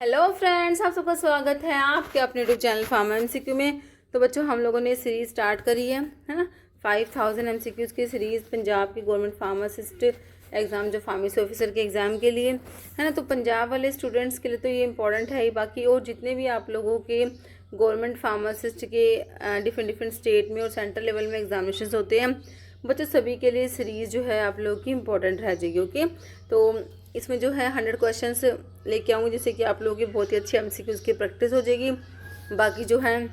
Hello friends, आप सबका स्वागत है आपके अपने यूट्यूब चैनल फार्मा एमसीक्यू में। तो बच्चों, हम लोगों ने सीरीज़ स्टार्ट करी है ना। 5000 एमसीक्यूज़ की सीरीज़ पंजाब की गवर्नमेंट फार्मासिस्ट एग्ज़ाम, जो फार्मेसी ऑफिसर के एग्ज़ाम के लिए है ना। तो पंजाब वाले स्टूडेंट्स के लिए तो ये इंपॉर्टेंट है ही। बाकी और जितने भी आप लोगों के गवर्नमेंट फार्मासिस्ट के डिफरेंट स्टेट में और सेंट्रल लेवल में एग्जामिनेशन होते हैं बच्चों, सभी के लिए सीरीज़ जो है आप लोगों की इंपॉर्टेंट रह जाएगी। ओके, तो इसमें जो है 100 क्वेश्चंस लेके आऊँगी, जिससे कि आप लोगों की बहुत ही अच्छी एमसीक्यूज़ की प्रैक्टिस हो जाएगी। बाकी जो है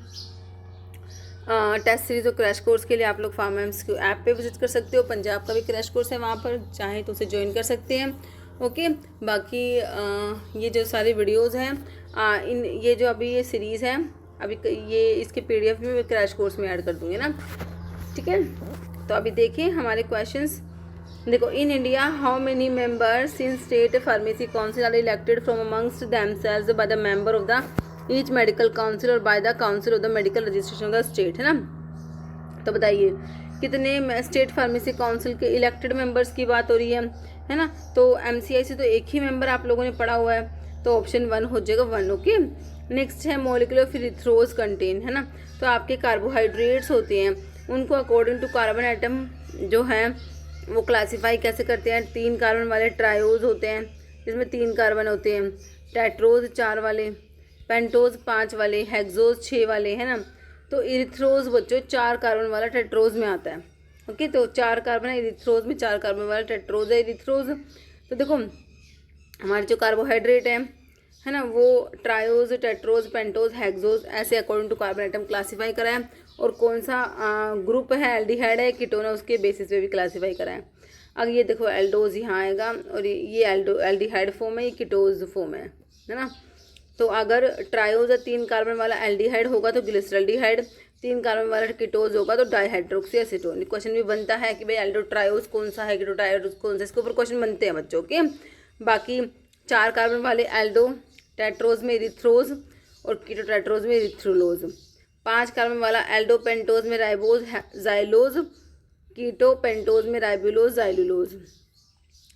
टेस्ट सीरीज और क्रैश कोर्स के लिए आप लोग फार्मा एमसीक्यू ऐप पे विजिट कर सकते हो। पंजाब का भी क्रैश कोर्स है, वहाँ पर चाहें तो उसे ज्वाइन कर सकते हैं। ओके, बाकी ये जो सारी वीडियोज़ हैं ये जो अभी ये सीरीज़ है, अभी ये इसके PDF में मैं क्रैश कोर्स में ऐड कर दूँगी ना। ठीक है, तो अभी देखिए हमारे क्वेश्चंस। देखो, in India how many members in state pharmacy council are elected from amongst themselves by the member of the each medical council और by the council of the medical registration of the state, है ना। तो बताइए कितने state pharmacy council के elected members की बात हो रही है ना। तो MCI से तो एक ही मेंबर आप लोगों ने पढ़ा हुआ है, तो ऑप्शन 1 हो जाएगा 1। ओके, नेक्स्ट है मॉलिक्यूल ऑफ इरिथ्रोज कंटेन, है ना। तो आपके कार्बोहाइड्रेट्स होते हैं, उनको अकॉर्डिंग टू कार्बन आइटम जो है वो क्लासीफाई कैसे करते हैं। 3 कार्बन वाले ट्रायोज होते हैं, जिसमें 3 कार्बन होते हैं। टेट्रोज 4 वाले, पेंटोज 5 वाले, हेक्सोज 6 वाले, है ना। तो इरिथ्रोज बच्चों 4 कार्बन वाला टेट्रोज में आता है। ओके, तो 4 कार्बन है इरिथ्रोज में, 4 कार्बन वाला टेट्रोज है इरिथ्रोज। तो देखो हमारे जो कार्बोहाइड्रेट है ना, वो ट्रायोज, टेट्रोज, पेंटोज, हेक्सोज ऐसे according to carbon item classify करा है। और कौन सा ग्रुप है, एल्डिहाइड है कीटोन है, उसके बेसिस पे भी क्लासीफाई करा है। अब ये देखो एल्डोज यहाँ आएगा, और ये एल्डिहाइड फॉर्म है, ये कीटोज फॉर्म है ना। तो अगर ट्रायोज 3 कार्बन वाला एल्डिहाइड होगा तो ग्लिसरल्डिहाइड, 3 कार्बन वाला कीटोज होगा तो डाइहाइड्रोक्सी एसीटोन। क्वेश्चन भी बनता है कि भाई एल्डो ट्रायोज कौन सा है, कीटो ट्रायोज कौन सा, इसके ऊपर क्वेश्चन बनते हैं बच्चों के। बाकी 4 कार्बन वाले एल्डो टेट्रोज में इरिथ्रोज और कीटो टेट्रोज में इरिथ्रोलोज। 5 कार्बन वाला एल्डो पेंटोज में राइबोज जाइलोज, कीटो पेंटोज में राइबुलोज जाइलुलोज।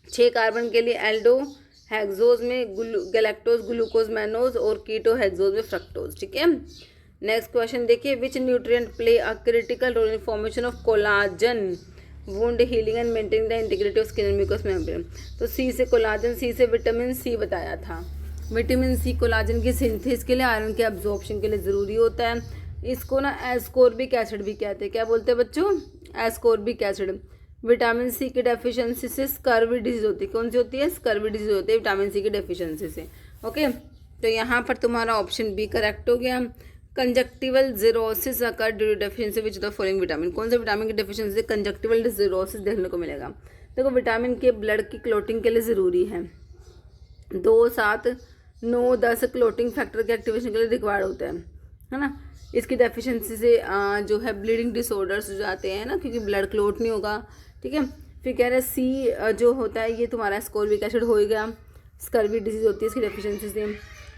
6 कार्बन के लिए एल्डो हेक्सोज में गैलेक्टोज ग्लूकोज मैनोज और कीटो हेक्सोज में फ्रक्टोज। ठीक है, नेक्स्ट क्वेश्चन देखिए, which nutrient play a critical role in formation of collagen, wound healing and maintaining the integrity of skin and mucus membrane. तो C से collagen, सी से vitamin C बताया था। विटामिन सी कोलाजन की synthesis के लिए, iron के एब्जॉर्प्शन के लिए ज़रूरी होता है। इसको ना एस्कोर्बिक एसिड भी कहते हैं। क्या बोलते हैं बच्चों? Ascorbic acid. विटामिन सी की डेफिशिएंसी से स्कर्वी डिजीज होती है। कौन सी होती है? स्कर्वी डिजीज होती है विटामिन सी की डेफिशिएंसी से। ओके, तो यहाँ पर तुम्हारा ऑप्शन बी करेक्ट हो गया। Conjunctival xerosis occur due to deficiency which the following vitamin. कौन से विटामिन की डेफिशिएंसी से कंजक्टिवल जीरोसिस देखने को मिलेगा? देखो, विटामिन के ब्लड की क्लोटिंग के लिए ज़रूरी है। 2, 7, 9, 10 क्लोटिंग फैक्टर के एक्टिवेशन के लिए रिक्वायर्ड होता है ना। इसकी डेफिशिएंसी से जो है ब्लीडिंग डिसऑर्डर्स हो जाते हैं ना, क्योंकि ब्लड क्लोट नहीं होगा। ठीक है, फिर कह रहे हैं सी जो होता है ये तुम्हारा एस्कोर्बिक एसिड हो गया, स्कर्वी डिजीज होती है इसकी डेफिशिएंसी से।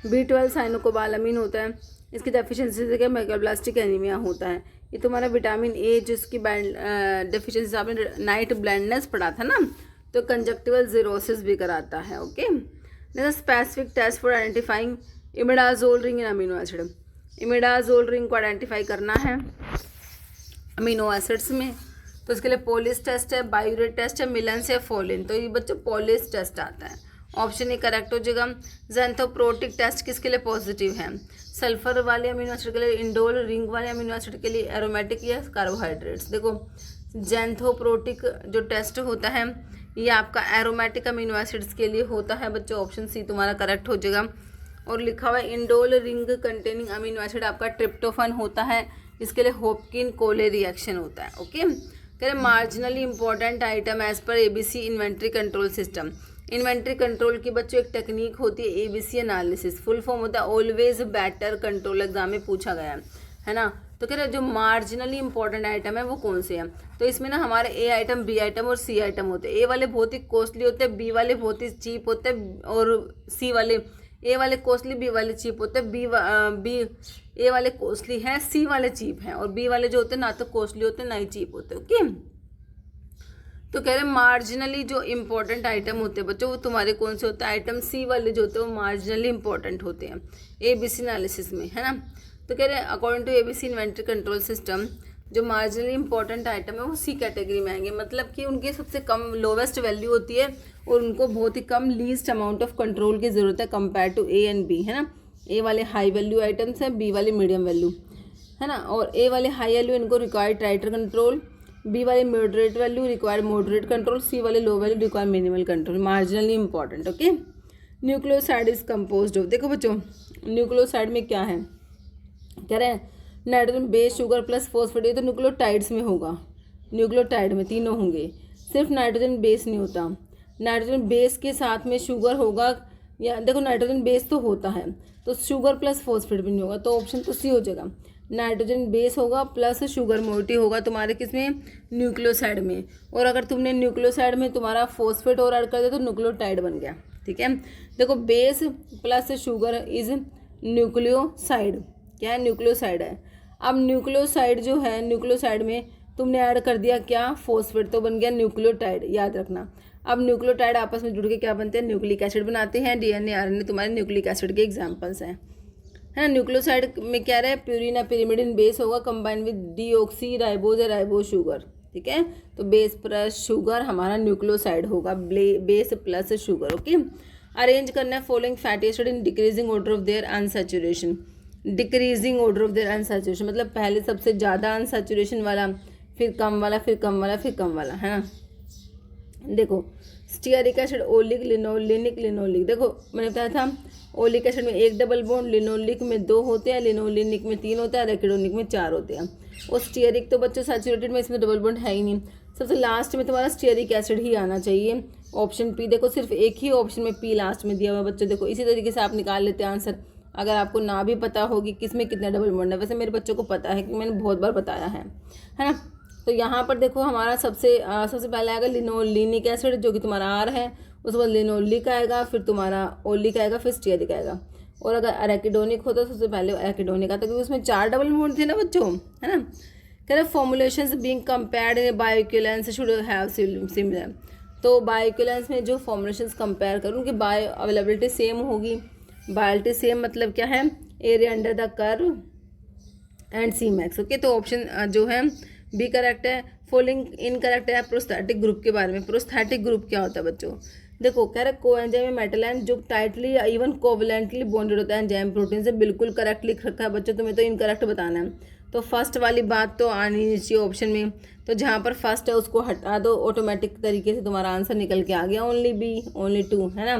B12 साइनोकोबालामिन होता है, इसकी डेफिशिएंसी से क्या मेगाब्लास्टिक एनीमिया होता है। ये तुम्हारा विटामिन ए जिसकी डेफिशिएंसी से आपने नाइट ब्लाइंडनेस पढ़ा था ना, तो कंजक्टिवल जीरोसिस भी कराता है। Okay, specific test for identifying imidazole ring in amino acid. Imidazole ring को आइडेंटिफाई करना है अमीनो एसिड्स में, तो इसके लिए पोलिस टेस्ट है, बायोरेट टेस्ट है, मिलन्स है, फोलिन। तो ये बच्चों पोलिस टेस्ट आता है, ऑप्शन ए करेक्ट हो जाएगा। ज़ैंथोप्रोटिक टेस्ट किसके लिए पॉजिटिव है? सल्फर वाले अमीनो एसिड के लिए इंडोल, रिंग वाले अमीनो एसिड के लिए एरोमेटिक या कार्बोहाइड्रेट्स। देखो, ज़ैंथोप्रोटिक जो टेस्ट होता है ये आपका एरोमेटिक अमीनो एसिड्स के लिए होता है बच्चों, ऑप्शन सी तुम्हारा करेक्ट हो जाएगा। और लिखा हुआ है indole ring containing amino acid आपका ट्रिप्टोफन होता है, इसके लिए होपकिन कोले रिएक्शन होता है। ओके, कह रहे marginally important item as per ABC inventory control system. Inventory control की बच्चों एक टेक्निक होती है ABC एनालिसिस, फुल फॉर्म होता है ऑलवेज बेटर कंट्रोल, एग्जाम में पूछा गया है ना। तो कह रहे जो मार्जिनली इंपॉर्टेंट आइटम है वो कौन से हैं? तो इसमें ना हमारे A आइटम, B आइटम और C आइटम होते हैं। A वाले बहुत ही कॉस्टली होते हैं, B वाले बहुत ही चीप होते हैं, और A वाले कॉस्टली, B वाले चीप होते हैं। A वाले कॉस्टली हैं, C वाले चीप हैं, और B वाले जो होते हैं ना तो कॉस्टली होते हैं ना ही चीप होते हैं। ओके, तो कह रहे हैं मार्जिनली जो इम्पोर्टेंट आइटम होते हैं बच्चों वो तुम्हारे कौन से होते हैं, आइटम सी वाले जो होते हैं वो मार्जिनली इंपॉर्टेंट होते हैं ABC एनालिसिस में, है ना। तो कह रहे हैं according to ABC inventory control system जो मार्जिनली इंपॉर्टेंट आइटम है वो सी कैटेगरी में आएंगे, मतलब कि उनकी सबसे कम लोवेस्ट वैल्यू होती है और उनको बहुत ही कम लीस्ट अमाउंट ऑफ कंट्रोल की ज़रूरत है compare to A and B, है ना। A वाले हाई वैल्यू आइटम्स हैं, B वाले मीडियम वैल्यू, है ना। और A वाले हाई वैल्यू इनको रिक्वायर्ड टाइटर कंट्रोल, B वाले moderate value require moderate control, C वाले low value require minimal control, marginally important. Okay, nucleoside is composed of, देखो बच्चों न्यूक्लियोसाइड में क्या है, कह रहे हैं nitrogen base sugar plus phosphate, ये तो न्यूक्लियोटाइड्स में होगा, न्यूक्लियोटाइड में तीनों होंगे, सिर्फ नाइट्रोजन बेस नहीं होता। नाइट्रोजन बेस के साथ में शुगर होगा, या देखो नाइट्रोजन बेस तो होता है तो शुगर प्लस फॉस्फेट भी नहीं होगा, तो ऑप्शन तो सी हो जाएगा। नाइट्रोजन बेस होगा प्लस शुगर मोइटी होगा तुम्हारे किसमें, न्यूक्लियोसाइड में। और अगर तुमने न्यूक्लियोसाइड में तुम्हारा फॉस्फेट और ऐड कर दिया तो न्यूक्लियोटाइड बन गया, ठीक है। देखो base plus sugar is nucleoside, क्या है, न्यूक्लियोसाइड है। अब न्यूक्लियोसाइड जो है, न्यूक्लियोसाइड में तुमने ऐड कर दिया क्या, फॉस्फेट, तो बन गया न्यूक्लियोटाइड, याद रखना। अब न्यूक्लियोटाइड आपस में जुड़ के क्या बनते हैं, न्यूक्लिक एसिड बनाते हैं। DNA RNA तुम्हारे न्यूक्लिक एसिड के एग्जाम्पल्स हैं, है ना। न्यूक्लियोसाइड में क्या रहे, प्यूरिन या पिरिमिडिन बेस होगा कंबाइन विद डीऑक्सी राइबोज या राइबोज शुगर, ठीक है। तो बेस प्लस शुगर हमारा न्यूक्लियोसाइड होगा, base plus sugar. Okay, arrange करना है following fatty acid in decreasing order of their unsaturation, decreasing order of their unsaturation मतलब पहले सबसे ज़्यादा अनसैचुरेशन वाला, फिर कम वाला, फिर कम वाला, फिर कम वाला, है ना। देखो stearic acid, oleic, linolenic, linoleic, देखो मैंने बताया था ओलिक एसिड में एक डबल बॉन्ड, लिनोलिक में 2 होते हैं, लिनोलिनिक में 3 होते हैं, रेकिडोनिक में 4 होते हैं। और स्टीयरिक तो बच्चों सैचुरेटेड में, इसमें डबल बॉन्ड है ही नहीं। सबसे लास्ट में तुम्हारा स्टीयरिक एसिड ही आना चाहिए, ऑप्शन पी। देखो सिर्फ एक ही ऑप्शन में पी लास्ट में दिया हुआ है बच्चों, देखो इसी तरीके से आप निकाल लेते हैं आंसर, अगर आपको ना भी पता होगी किसमें कितना डबल बॉन्ड है। वैसे मेरे बच्चों को पता है कि मैंने बहुत बार बताया है ना। तो यहाँ पर देखो हमारा सबसे पहले आएगा लिनोलिनिक एसिड जो कि तुम्हारा R है, उसके बाद लिनोलिक आएगा, फिर तुम्हारा ओलिक आएगा, फिर स्टीयरिक आएगा। और अगर एराकिडोनिक होता तो सबसे पहले एराकिडोनिक आता, क्योंकि उसमें 4 डबल बॉन्ड थे ना बच्चों, है ना। कह रहे formulations being compared in bioequivalence should have similar, तो बायोइक्विवेलेंस में जो फॉर्मुलेशंस कंपेयर करूँ उनकी बायो अवेलेबिलिटी सेम होगी। बायोलिटी सेम मतलब क्या है, area under the curve and C max. Okay, तो ऑप्शन जो है बी करेक्ट है। फॉलोइंग इनकरेक्ट है प्रोस्थेटिक ग्रुप के बारे में। प्रोस्थेटिक ग्रुप क्या होता है बच्चों, देखो कह रहे कोएंजाइम मेटल एंड जो टाइटली या इवन कोवलेंटली बॉन्डेड होता है एंजाइम प्रोटीन से, बिल्कुल करेक्ट लिख रखा है बच्चों, तुम्हें तो इनकरेक्ट बताना है। तो फर्स्ट वाली बात तो आनी नहीं चाहिए ऑप्शन में, तो जहाँ पर फर्स्ट है उसको हटा दो, ऑटोमेटिक तरीके से तुम्हारा आंसर निकल के आ गया, ओनली बी, ओनली 2, है ना।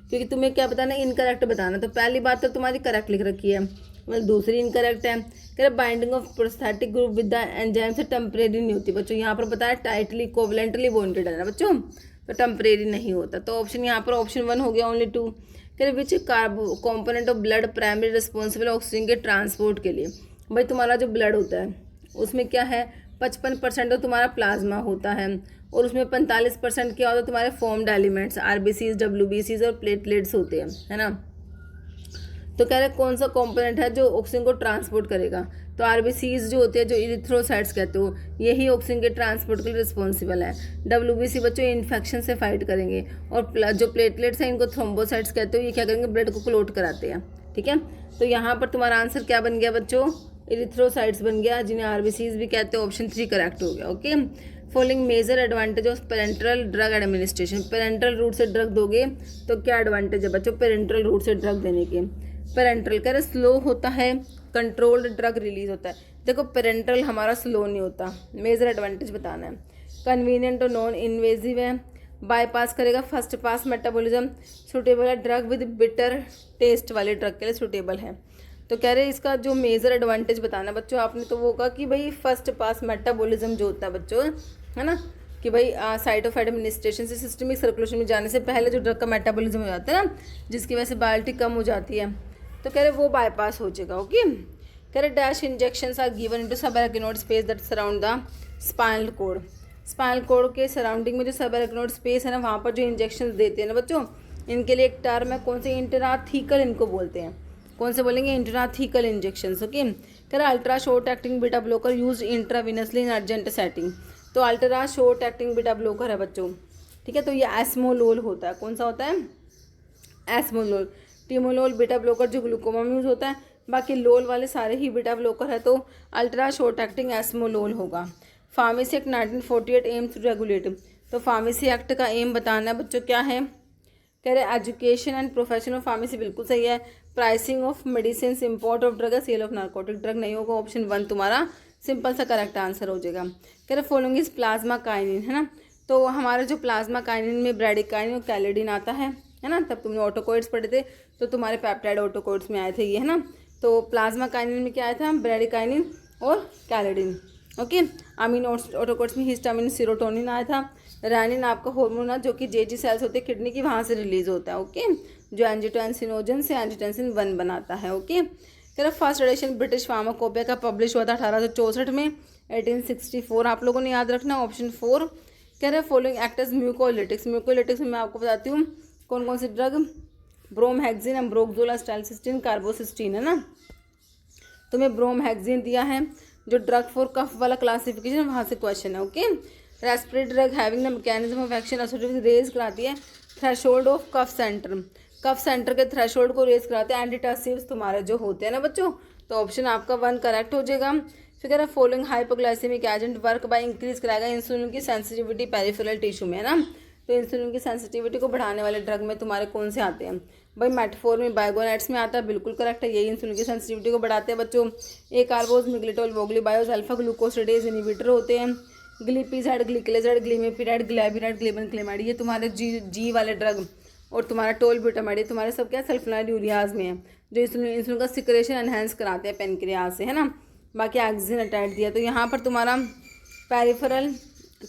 क्योंकि तुम्हें क्या बताना है, इनकरेक्ट बताना। तो पहली बात तो तुम्हारी करेक्ट लिख रखी है, मतलब दूसरी इनकरेक्ट है। कह रहे binding of prosthetic group with the enzyme से टेम्परेरी नहीं होती बच्चों, यहाँ पर बताया टाइटली कोवलेंटली बॉन्डेड है ना बच्चों, तो टेम्परेरी नहीं होता। तो ऑप्शन यहाँ पर ऑप्शन 1 हो गया, ओनली 2। कह रहे which carbo component of blood primary responsible oxygen के ट्रांसपोर्ट के लिए। भाई तुम्हारा जो ब्लड होता है उसमें क्या है, 55% तो तुम्हारा प्लाज्मा होता है, और उसमें 45% क्या होता है, तुम्हारे फॉर्म्ड एलिमेंट्स RBCs, WBCs और प्लेटलेट्स होते हैं, है ना। तो कह रहे कौन सा कंपोनेंट है जो ऑक्सीजन को ट्रांसपोर्ट करेगा, तो RBCs जो होते हैं, जो इरिथ्रोसाइट्स कहते हो, यही ऑक्सीजन के ट्रांसपोर्ट के लिए रिस्पॉन्सिबल है। WBC बच्चों इन्फेक्शन से फाइट करेंगे, और जो प्लेटलेट्स हैं इनको थ्रोम्बोसाइट्स कहते हो, ये क्या करेंगे, ब्लड को क्लोट कराते हैं, ठीक है। तो यहाँ पर तुम्हारा आंसर क्या बन गया बच्चों, इरिथ्रोसाइट्स बन गया, जिन्हें RBCs भी कहते हैं, ऑप्शन 3 करेक्ट हो गया। Okay, following major advantage of parental drug administration. Parental route से ड्रग दोगे तो क्या एडवांटेज है बच्चों पेरेंटल रूट से ड्रग देने के। पेरेंटल कह रहे स्लो होता है, कंट्रोल्ड ड्रग रिलीज होता है। देखो पेरेंटल हमारा स्लो नहीं होता, मेजर एडवांटेज बताना है। कन्वीनियंट और नॉन इन्वेजिव है, बाईपास करेगा फर्स्ट पास मेटाबॉलिज्म, सुटेबल है, ड्रग विद बिटर टेस्ट वाले ड्रग के लिए सुटेबल है। तो कह रहे इसका जो मेजर एडवांटेज बताना बच्चों आपने, तो वो होगा कि भाई फर्स्ट पास मेटाबॉलिज्म जो होता है बच्चों, है ना, कि भाई साइट ऑफ एडमिनिस्ट्रेशन से सिस्टमिक सर्कुलेशन में जाने से पहले जो ड्रग का मेटाबॉलिज्म हो जाता है ना, जिसकी वजह से बायोलिटी कम हो जाती है, तो कह रहे वो बाईपास हो जाएगा। ओके, कह रहे dash injections are given into subarachnoid space that surround the spinal cord. Spinal cord के सराउंडिंग में जो सबएराकिनोइड स्पेस है ना, वहाँ पर जो इंजेक्शंस देते हैं ना बच्चों, इनके लिए एक टर्म है, कौन से, इंट्राथीकल इनको बोलते हैं। कौन से बोलेंगे, इंट्राथीकल इंजेक्शंस। ओके, कह रहा ultra short acting beta blocker use intravenously in urgent setting. तो ultra short acting beta blocker है बच्चों, ठीक है। तो ये एस्मोलोल होता है, कौन सा होता है, एस्मोलोल। टिमोलोल बीटा ब्लॉकर जो ग्लूकोमा में यूज़ होता है, बाकी लोल वाले सारे ही बीटा ब्लॉकर है, तो अल्ट्रा शॉर्ट एक्टिंग एस्मोलोल होगा। Pharmacy act 1948 aim to regulate, तो फार्मेसी एक्ट का एम बताना है बच्चों क्या है, कह रहे education and profession of pharmacy, बिल्कुल सही है। Pricing of medicine, import of drug, sale of narcotic drug नहीं होगा, ऑप्शन 1 तुम्हारा सिंपल सा करेक्ट आंसर हो जाएगा। कह रहे फॉलोइंग इज प्लाज्मा काइनिन, है ना। तो हमारे जो प्लाज्मा काइनिन में ब्रैडिकाइनिन और कैलेडिन आता है ना, तब तुमने ऑटोकोइड्स पढ़े थे तो तुम्हारे पेप्टाइड ऑटोकोइड्स में आए थे ये, है ना। तो प्लाज्मा काइनिन में क्या आया था, ब्रैडिकाइनिन और कैलेडिन, ओके। अमीनो ऑटोकोइड्स में हिस्टामिन सीरोटोनिन आया था। रैनिन आपका हार्मोन है जो कि जेजी सेल्स होते हैं किडनी की, वहाँ से रिलीज होता है, ओके, जो एंजियोटेंसिनोजन से एंजियोटेंसिन 1 बनाता है, ओके। कह रहा फर्स्ट एडिशन ब्रिटिश फार्माकोपिया का पब्लिश हुआ था 1864 में, 1864 आप लोगों ने याद रखना, ऑप्शन 4। कह रहे फॉलोइंग एक्टर्स म्यूकोलिटिक्स, म्यूकोलिटिक्स में मैं आपको बताती हूँ कौन कौन सी ड्रग, ब्रोमहेक्सिन, अम्ब्रोक्सोल, एस्टाइलसिस्टीन, कार्बोसिस्टीन, है ना। तुम्हें ब्रोमहेक्सिन दिया है, जो ड्रग फॉर कफ वाला क्लासिफिकेशन वहाँ से क्वेश्चन है, okay. Respiratory drug having the mechanism of action associated with raise कराती है threshold of cough centre, cough centre के थ्रेशोल्ड को रेज कराते हैं एंटीटसिव्स तुम्हारे जो होते हैं ना बच्चों, तो ऑप्शन आपका 1 करेक्ट हो जाएगा। फिर कह रहा है following hypoglycaemic agent work by increase कराएगा इंसुलिन की सेंसिटिविटी पेरिफेरल टिश्यू में, है ना। तो इंसुलिन की सेंसिटिविटी को बढ़ाने वाले ड्रग में तुम्हारे कौन से आते हैं भाई, मेटफॉर्मिन बाइगोनेट्स में आता है, बिल्कुल करेक्ट है, यही इंसुलिन की सेंसिटिविटी को बढ़ाते हैं बच्चों। ए कार्बोज, मिग्लिटोल, वोग्लीबायोज, अल्फा ग्लूकोसिडेज इनिबिटर होते हैं। ग्लिपिजाइड, ग्लिकलेजाइड, ग्लिमेपिराइड, ग्लैबिराइड, ग्लिबनक्लेमाइड, ये तुम्हारे जी वाले ड्रग, और तुम्हारा टोलब्यूटामाइड, ये तुम्हारे सब क्या सल्फोनाइल यूरियाज में है, जो इंसुलिन का सिक्रेशन एनहेंस कराते हैं पेनक्रियाज से, है ना। बाकी ऑक्सीजन अटैच दिया, तो यहाँ पर तुम्हारा पेरिफेरल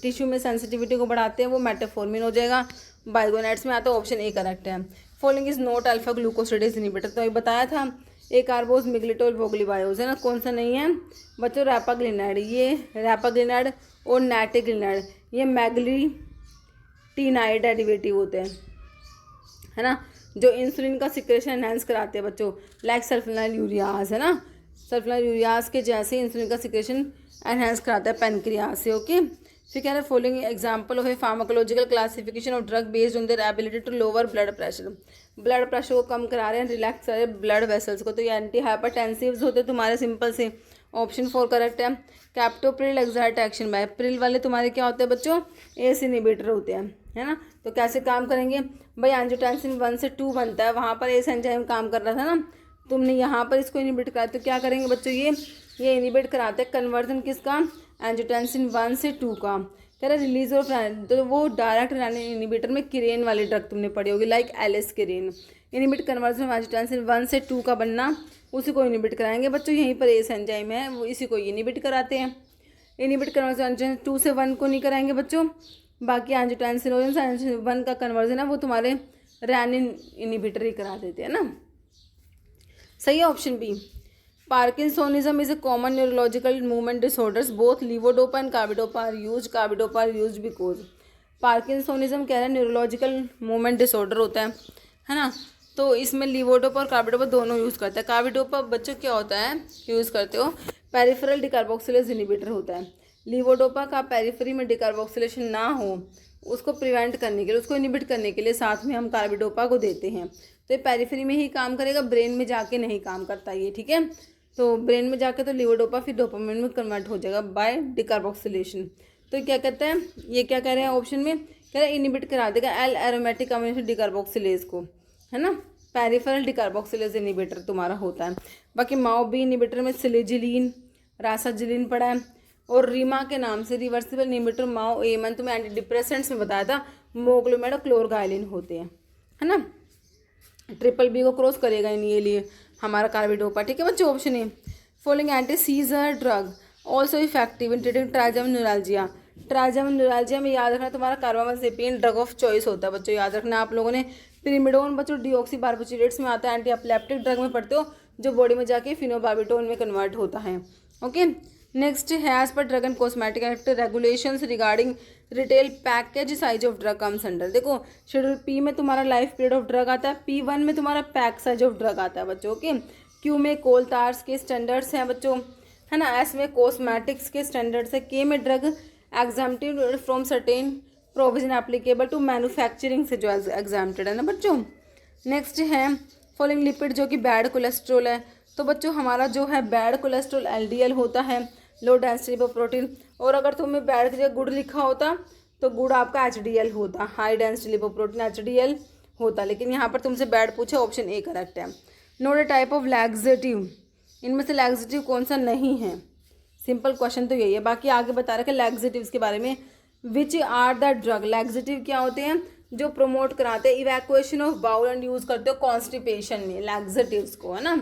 टिश्यू में सेंसिटिविटी को बढ़ाते हैं वो मेटाफॉर्मिन हो जाएगा, बाइगोनेट्स में आता है, ऑप्शन ए करेक्ट है। Following is not alpha glucosidase inhibitor, तो ये बताया था, ए कार्बोज, मिग्लिटोल, वोग्लीबायोज, है ना। कौन सा नहीं है बच्चों, रैपाग्लिनाइड, ये रैपाग्लिनाइड और नैटिग्लिनाइड ये मैग्लीटिनाइड डेरिवेटिव होते हैं, है ना, जो इंसुलिन का सिक्रेशन एनहांस कराते हैं बच्चों, लाइक सल्फोनाइल यूरियाज, है ना। सल्फोनाइल यूरियाज के जैसे इंसुलिन का सिक्रेशन एनहांस कराता है पेनक्रियाज से, ओके। फिर कह रहे हैं following example of a pharmacological classification of drug based on their ability to lower blood pressure, blood pressure को कम करा रहे हैं, रिलैक्स कर रहे हैं ब्लड वेसल्स को, तो ये एंटी हाइपरटेंसिव्स होते हैं तुम्हारे, सिंपल से, ऑप्शन 4 करेक्ट है। Captopril exert action by, Pril वाले तुम्हारे क्या होते हैं बच्चों, एस इनिबिटर होते हैं, है ना। तो कैसे काम करेंगे भाई, एंजियोटेंसिन 1 से 2 बनता है, वहाँ पर एस एंजाइम काम कर रहा था ना, तुमने यहाँ पर इसको इनिबिट करा, तो क्या करेंगे बच्चों, ये इनिबिट कराते हैं कन्वर्जन किसका, एंजियोटेंसिन 1 से 2 का। कह रहा रिलीज ऑफ, तो वो डायरेक्ट इनिबिटर में किरेन वाली ड्रग तुमने पढ़ी होगी, like aliskiren, inhibit conversion angiotensin 1 से 2 का बनना, उसी को इनिबिट कराएंगे बच्चों। यहीं पर एस एंजाइम है वो इसी को इनिबिट कराते हैं, इनिबिट कन्वर्जन 2 से 1 को नहीं कराएंगे बच्चों, बाकी एंजियोटेंसिन 1 का कन्वर्जन है वो तुम्हारे रैनिन इनिबिटर ही करा देते हैं ना, सही है option B. Parkinsonism is a common neurological movement disorders, both levodopa and carbidopa are used because, parkinsonism कह रहे हैं न्यूरोलॉजिकल मूवमेंट डिसऑर्डर होता है ना। तो इसमें लीवोडोपा और कार्बिडोपा दोनों यूज़ करता है। कार्बिडोपा बच्चों क्या होता है, यूज़ करते हो, पेरिफेरल डिकार्बोक्सिलेज इनिबिटर होता है। लीवोडोपा का पेरिफेरी में डिकार्बोक्सिलेशन ना हो उसको प्रिवेंट करने के लिए, उसको इनिबिट करने के लिए साथ में हम कार्बिडोपा को देते हैं, तो ये पेरिफेरी में ही काम करेगा, ब्रेन में जाके नहीं काम करता ये, ठीक है। तो ब्रेन में जाके तो लीवोडोपा फिर डोपामाइन में कन्वर्ट हो जाएगा बाय डिकार्बोक्सिलेशन। तो क्या कहता है, ये क्या कह रहे हैं ऑप्शन में, कह रहे हैं इनिबिट करा देगा एल एरोमेटिक अमीनो डिकार्बोक्सिलेज को, है ना, पेरिफेरल डिकार्बोक्सिलेज इनिबिटर तुम्हारा होता है। बाकी माओ बी इनिबिटर में सिलेजिलिन, रासाजिलिन पड़ा है, और रीमा के नाम से रिवर्सिबल इनिबिटर माओ ए, मैंने तुम्हें एंटी डिप्रेसेंट्स में बताया था, मोग्लोमेड और क्लोरगाइलिन होते हैं, है ना। ट्रिपल बी को क्रॉस करेगा इन ये लिए हमारा कार्बिडोपा, ठीक है बच्चों। Option A following anti scissor drug also effective in treating trigeminal neuralgia, trigeminal neuralgia में याद रखना तुम्हारा कार्बामेज़ेपिन ड्रग ऑफ चॉइस होता है बच्चों, याद रखना आप लोगों ने। पिरिमिडोन बच्चों डीऑक्सी बार्बिट्रेट्स में आता है, एंटी एपिलेप्टिक ड्रग में पढ़ते हो, जो बॉडी में जाके फिनोबार्बिटोन में कन्वर्ट होता है, ओके। नेक्स्ट है as per drug and cosmetic act regulations regarding retail package size of drug comes under, देखो शेड्यूल पी में तुम्हारा लाइफ पीरियड ऑफ ड्रग आता है, P1 में तुम्हारा पैक साइज ऑफ ड्रग आता है बच्चों, ओके। क्यू में कोलतार्स के स्टैंडर्ड्स हैं बच्चों, है ना। एस में कॉस्मेटिक्स के स्टैंडर्ड्स है, के में drug exempted from certain provision applicable to manufacturing से जो एग्जाम्प्टेड है ना बच्चों। नेक्स्ट है फॉलोइंग लिपिड जो कि बैड कोलेस्ट्रॉल है। तो बच्चों हमारा जो है बैड कोलेस्ट्रॉल LDL होता है, लो डेंसिटी लिपोप्रोटीन। और अगर तुम्हें बैड की जगह गुड़ लिखा होता तो गुड़ आपका HDL होता, हाई डेंसिटी लिपोप्रोटीन HDL होता, लेकिन यहाँ पर तुमसे बैड पूछे, ऑप्शन ए करेक्ट है। Note a type of laxative, इनमें से लैक्सेटिव कौन सा नहीं है, सिंपल क्वेश्चन तो यही है। बाकी आगे बता रखे लैक्सेटिव्स के बारे में। Which are the drug, laxative क्या होते हैं, जो प्रमोट कराते हैं evacuation of bowel and use करते हो कॉन्स्टिपेशन में लैक्सेटिव्स को, है ना।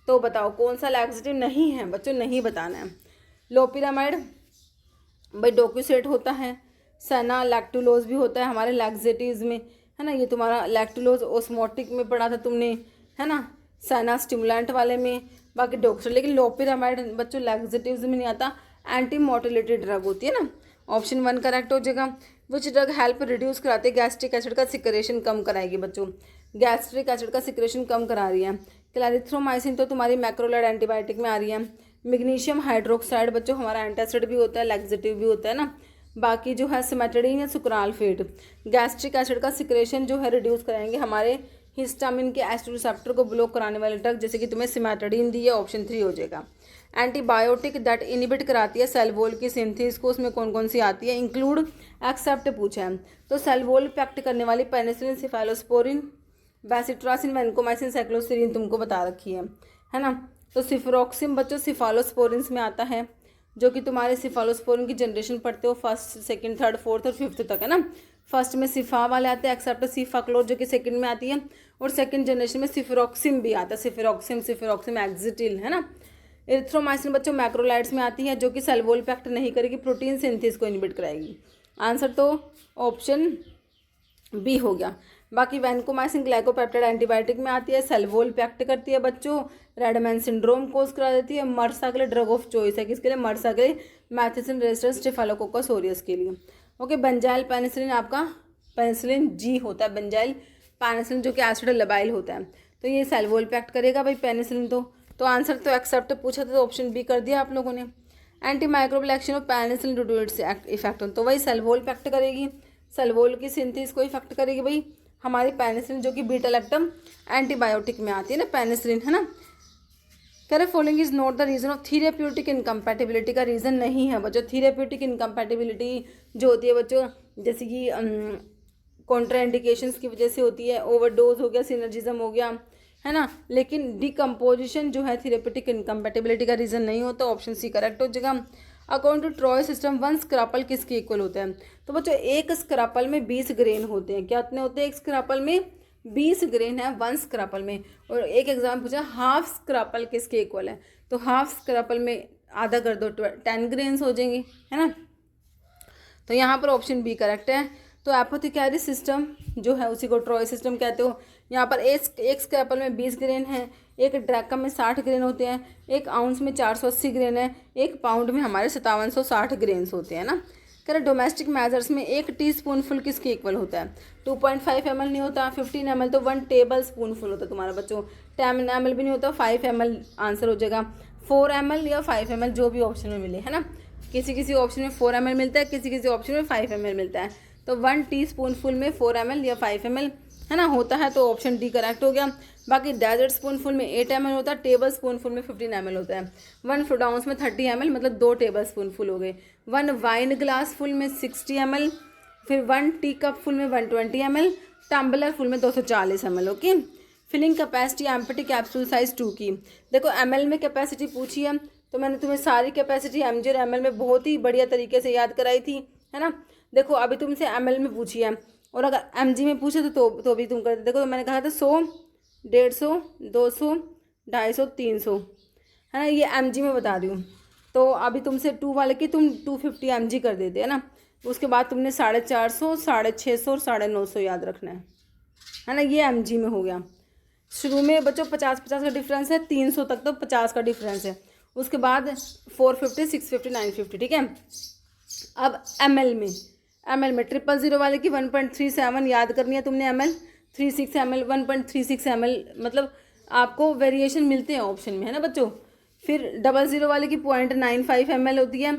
तो बताओ कौन सा लैक्सेटिव नहीं है बच्चों, नहीं बताना है। लोपिरामाइड भाई डोक्यूसेट होता है, सना लैक्टुलोज भी होता है हमारे लैक्सेटिव्स में, है ना। ये तुम्हारा लैक्टुलोज ओस्मोटिक में पढ़ा था तुमने, है ना, सना स्टिमुलेंट वाले में, बाकी डोक्यूसेट। लेकिन लोपिरामाइड बच्चों लैक्सेटिव्स में नहीं आता, एंटी मोटिलिटी ड्रग होती है ना। ऑप्शन 1 करेक्ट हो जाएगा। विच ड्रग हेल्प रिड्यूस कराते हैं गैस्ट्रिक एसिड का सिक्रेशन कम कराएगी बच्चों, गैस्ट्रिक एसिड का सिक्रेशन कम करा रही है। क्लैरिथ्रोमाइसिन तो तुम्हारी मैक्रोलाइड एंटीबायोटिक में आ रही है। मैग्नीशियम हाइड्रोक्साइड बच्चों हमारा एंटासिड भी होता है, लैक्सेटिव भी होता है ना। बाकी जो है सिमेटडीन या सुक्रालफेट गैस्ट्रिक एसिड का सिक्रेशन जो है रिड्यूस कराएंगे। हमारे हिस्टामिन के एसिड रिसेप्टर को ब्लॉक कराने वाले ड्रग जैसे कि तुम्हें सिमेटडीन दी है, ऑप्शन 3 हो जाएगा। एंटीबायोटिक दैट इनिबिट कराती है सेल वॉल की सिंथेसिस को, उसमें कौन कौन सी आती है, इंक्लूड एक्सेप्ट पूछा है। तो सेल वॉल इफेक्ट करने वाली पेनिसिलिन, सिफालोस्पोरिन, बेसिट्रासिन, वैनकोमाइसिन, साइक्लोसिरिन तुमको बता रखी है ना। तो सिफरोक्सिम बच्चों सिफालोस्पोरिन में आता है, जो कि तुम्हारे सिफालोस्पोरिन की जनरेशन पढ़ते हो 1st, 2nd, 3rd, 4th और 5th तक, है ना। फर्स्ट में सिफा वाले आते हैं, एक्सेप्ट सिफाक्लोर जो कि सेकंड में आती है, और सेकंड जनरेशन में सिफरोक्सिम भी आता है, सिफरोक्सिम एक्जिटिल, है ना। एरिथ्रोमाइसिन बच्चों मैक्रोलाइड्स में आती है, जो कि सेल वॉल इफेक्ट नहीं करेगी, प्रोटीन सिंथेसिस को इनहिबिट कराएगी। आंसर तो ऑप्शन बी हो गया। बाकी वैनकोमाइसिन ग्लाइकोपेप्टाइड एंटीबायोटिक में आती है, सेल वॉल इफेक्ट करती है बच्चों, रेडमैन सिंड्रोम कोज करा देती है। मर्सा के लिए ड्रग ऑफ चॉइस है, किसके लिए, मर्सा के लिए, मैथिसन रेजिस्टेंस स्टेफाइलोकोकस ऑरियस के लिए। ओके, बेंजाइल पेनिसिलिन आपका पेनिसिलिन जी होता है, बेंजाइल पेनिसिलिन जो कि एसिड लबाइल होता है, तो ये सेल वॉल इफेक्ट करेगा भाई पेनिसिलिन। तो आंसर तो एक्सेप्ट पूछा था, तो ऑप्शन बी कर दिया आप लोगों ने। Antimicrobial action of penicillin due to its effect, तो वही सेल वॉल इफेक्ट करेगी, सेल वॉल की सिंथेसिस को इफेक्ट करेगी भाई हमारी पेनिसिलिन, जो कि बीटा लैक्टम एंटीबायोटिक में आती है ना पेनिसिलिन, है ना। कह रहे following is not the reason of therapeutic incompatibility, का रीजन नहीं है बच्चों। थेरेप्यूटिक इनकम्पैटिबिलिटी जो होती है बच्चों, जैसे कि कॉन्ट्राइंडिकेशंस की वजह से होती है, ओवरडोज हो गया, सिनर्जिज्म हो गया, है ना। लेकिन डिकम्पोजिशन जो है थेरेप्यूटिक इनकम्पैटिबिलिटी का रीजन नहीं होता, ऑप्शन सी करेक्ट हो जाएगा। अकॉर्डिंग टू ट्रॉय सिस्टम 1 स्क्रैपल किसके इक्वल होता है, तो बच्चों एक स्क्रैपल में 20 ग्रेन होते हैं। क्या इतने होते हैं, एक स्क्रैपल में 20 ग्रेन है 1 स्क्रैपल में। और एक एग्जाम पूछा हाफ स्क्रैपल किसके इक्वल है, तो हाफ स्क्रैपल में आधा कर दो 10 ग्रेन्स हो जाएंगे, है ना। तो यहाँ पर ऑप्शन बी करेक्ट है। तो एपोथेकेरी सिस्टम जो है उसी को ट्रॉय सिस्टम कहते हो। यहाँ पर एक स्क्रैपल में 20 ग्रेन है, एक ड्रैकम में 60 ग्रेन होते हैं, एक आउंस में 480 ग्रेन है, एक पाउंड में हमारे 5760 ग्रेन्स होते हैं ना। कह रहे डोमेस्टिक मेजर्स में 1 टीस्पूनफुल किसके इक्वल होता है, 2.5 ml नहीं होता, 15 ml तो 1 टेबल स्पूनफुल होता है तुम्हारा बच्चों, 10 ml भी नहीं होता, 5 ml आंसर हो जाएगा। 4 ml या 5 ml जो भी ऑप्शन में मिले, है ना। किसी ऑप्शन में 4 ml मिलता है, किसी ऑप्शन में 5 ml मिलता है, तो 1 टीस्पूनफुल में 4 ml या 5 ml, है ना, होता है, तो ऑप्शन डी करेक्ट हो गया। बाकी डेजर्ट स्पूनफुल में 8 ml होता है, टेबल स्पूनफुल में 15 ml होता है, 1 फ्रूट आउंस में 30 ml मतलब 2 टेबल स्पूनफुल हो गए, 1 वाइन ग्लास फुल में 60 ml, फिर 1 टी कप फुल में 120 ml, टम्बलर फुल में 240 ml। Okay, filling capacity empty capsule size 2 की, देखो ml में कैपेसिटी पूछी है, तो मैंने तुम्हें सारी कैपेसिटी mg और ml में बहुत ही बढ़िया तरीके से याद कराई थी, है ना। देखो अभी तुमसे ml में पूछी है, और अगर mg में पूछे तो भी तुम करते। देखो तो मैंने कहा था 100, 150, 200, 250, 300, है ना, ये mg में बता रही हूँ। तो अभी तुमसे 2 वाले की तुम 250 mg कर देते, है ना। उसके बाद तुमने 450, 650 और 950 याद रखना है ना, ये mg में हो गया। शुरू में बच्चों 50-50 का डिफरेंस है, 300 तक तो 50 का डिफरेंस है, उसके बाद 450, 650, 950, ठीक है। अब ml में 000 वाले की 1.37 याद करनी है तुमने, ml 36 ml 1.36 ml, मतलब आपको वेरिएशन मिलते हैं ऑप्शन में, है ना बच्चों। फिर 00 वाले की 0.95 ml होती है,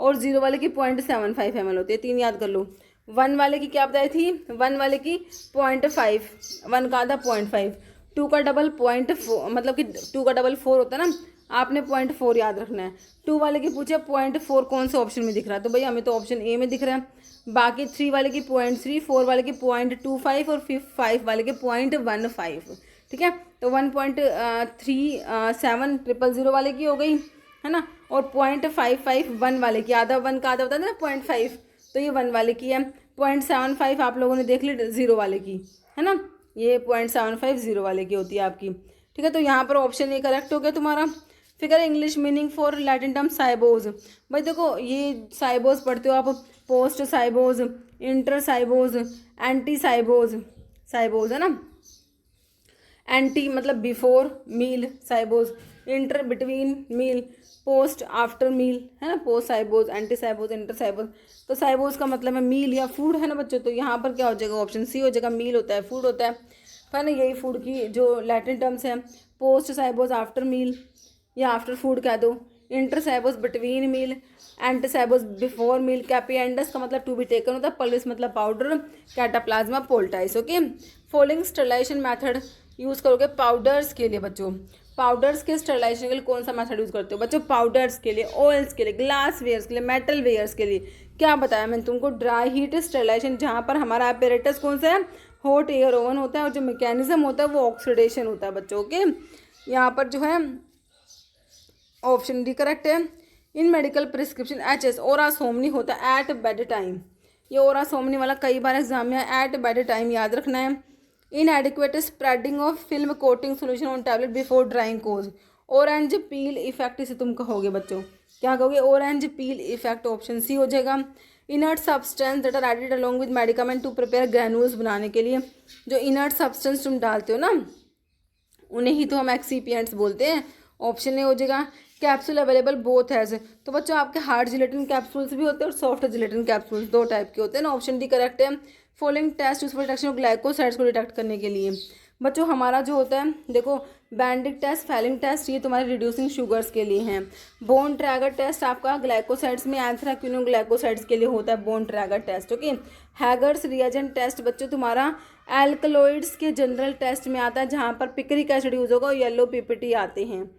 और 0 वाले की 0.75 ml होती है, 3 याद कर लो। 1 वाले की क्या बताई थी, 1 वाले की 0.5, 1 का आधा 0.5, 2 का डबल 0.4, मतलब कि 2 का डबल 4 होता है ना, आपने 0.4 याद रखना है। 2 वाले की पूछे 0.4 कौन से ऑप्शन में दिख रहा है, तो भाई हमें तो ऑप्शन ए में दिख रहा है। बाकी 3 वाले की 0.3, 4 वाले की 0.25 और 5 वाले के 0.15, ठीक है। तो 1.3700 वाले की हो गई, है ना, और 0.55 1 वाले की, आधा 1 का आधा होता है ना 0.5, तो ये 1 वाले की है। 0.75 आप लोगों ने देख ली 0 वाले की, है ना, ये 0.75 0 वाले की होती है आपकी, ठीक है। तो यहाँ पर ऑप्शन ए करेक्ट हो गया तुम्हारा। Figure English meaning for Latin term cibos. भाई देखो ये साइबोज पढ़ते हो आप, post cibos, inter cibos, ante cibos, cibos है ना, एंटी मतलब before meal cibos, inter between meal, post after meal, है ना, post cibos, ante cibos, inter cibos. तो साइबोज का मतलब है मील या फूड, है ना बच्चों। तो यहाँ पर क्या हो जाएगा, ऑप्शन सी हो जाएगा, मील होता है, फूड होता है ना। यही फूड की जो लैटिन टर्म्स हैं, पोस्ट साइबोज आफ्टर मील या आफ्टर फूड कह दो, inter cibos between meal, ante cibos before meal. Capiendus का मतलब टू बी टेकन होता है, पल्विस मतलब powder, cataplasma poultice. Okay, following sterilization method use करोगे पाउडर्स के लिए बच्चों। पाउडर्स के स्टरलाइजेशन के लिए कौन सा मेथड यूज़ करते हो बच्चों, पाउडर्स के लिए, ऑयल्स के लिए, ग्लास वेयर्स के लिए, मेटल वेयर्स के लिए। क्या बताया मैंने तुमको, ड्राई हीट स्टरलाइजेशन, जहाँ पर हमारा अपैरेटस कौन सा है, हॉट एयर ओवन होता है, और जो मैकेनिज्म होता है वो ऑक्सीडेशन होता है बच्चों। ओके, यहाँ पर जो है ऑप्शन डी करेक्ट है। इन मेडिकल प्रिस्क्रिप्शन एच ओरा सोमनी होता है एट बेड टाइम, ये ओरा सोमनी वाला कई बार एग्जाम में एट बेड टाइम याद रखना है। Inadequate spreading of film coating solution on tablet before drying cause, orange peel effect, इसे तुम कहोगे बच्चों, क्या कहोगे, orange peel effect, option C हो जाएगा। Inert substance that are added along with medicament to prepare granules बनाने के लिए, जो इनर्ट सब्सटेंस तुम डालते हो ना उन्हें ही तो हम एक्सीपिएंट्स बोलते हैं, ऑप्शन ए हो जाएगा। कैप्सूल अवेलेबल बोथ हैज, तो बच्चों आपके हार्ड जिलेटिन कैप्सूल्स भी होते हैं और सॉफ्ट जिलेटिन कैप्सूल्स, दो टाइप के होते हैं ना, ऑप्शन डी करेक्ट है। Following test use for detection of glycosides को डिटेक्ट करने के लिए बच्चों हमारा जो होता है देखो, बैंडिक टेस्ट, फैलिंग टेस्ट, ये तुम्हारे रिड्यूसिंग शुगर्स के लिए हैं। बोन ट्रैगर टेस्ट आपका ग्लाइकोसाइड्स में एंथ्राक्विनोग्लाइकोसाइड्स के लिए होता है, Borntrager test. Okay, Hager's reagent test बच्चों तुम्हारा एल्कलॉइड्स के जनरल टेस्ट में आता है, जहाँ पर पिक्रिक एसिड यूज होगा और येलो पीपीटी आते हैं।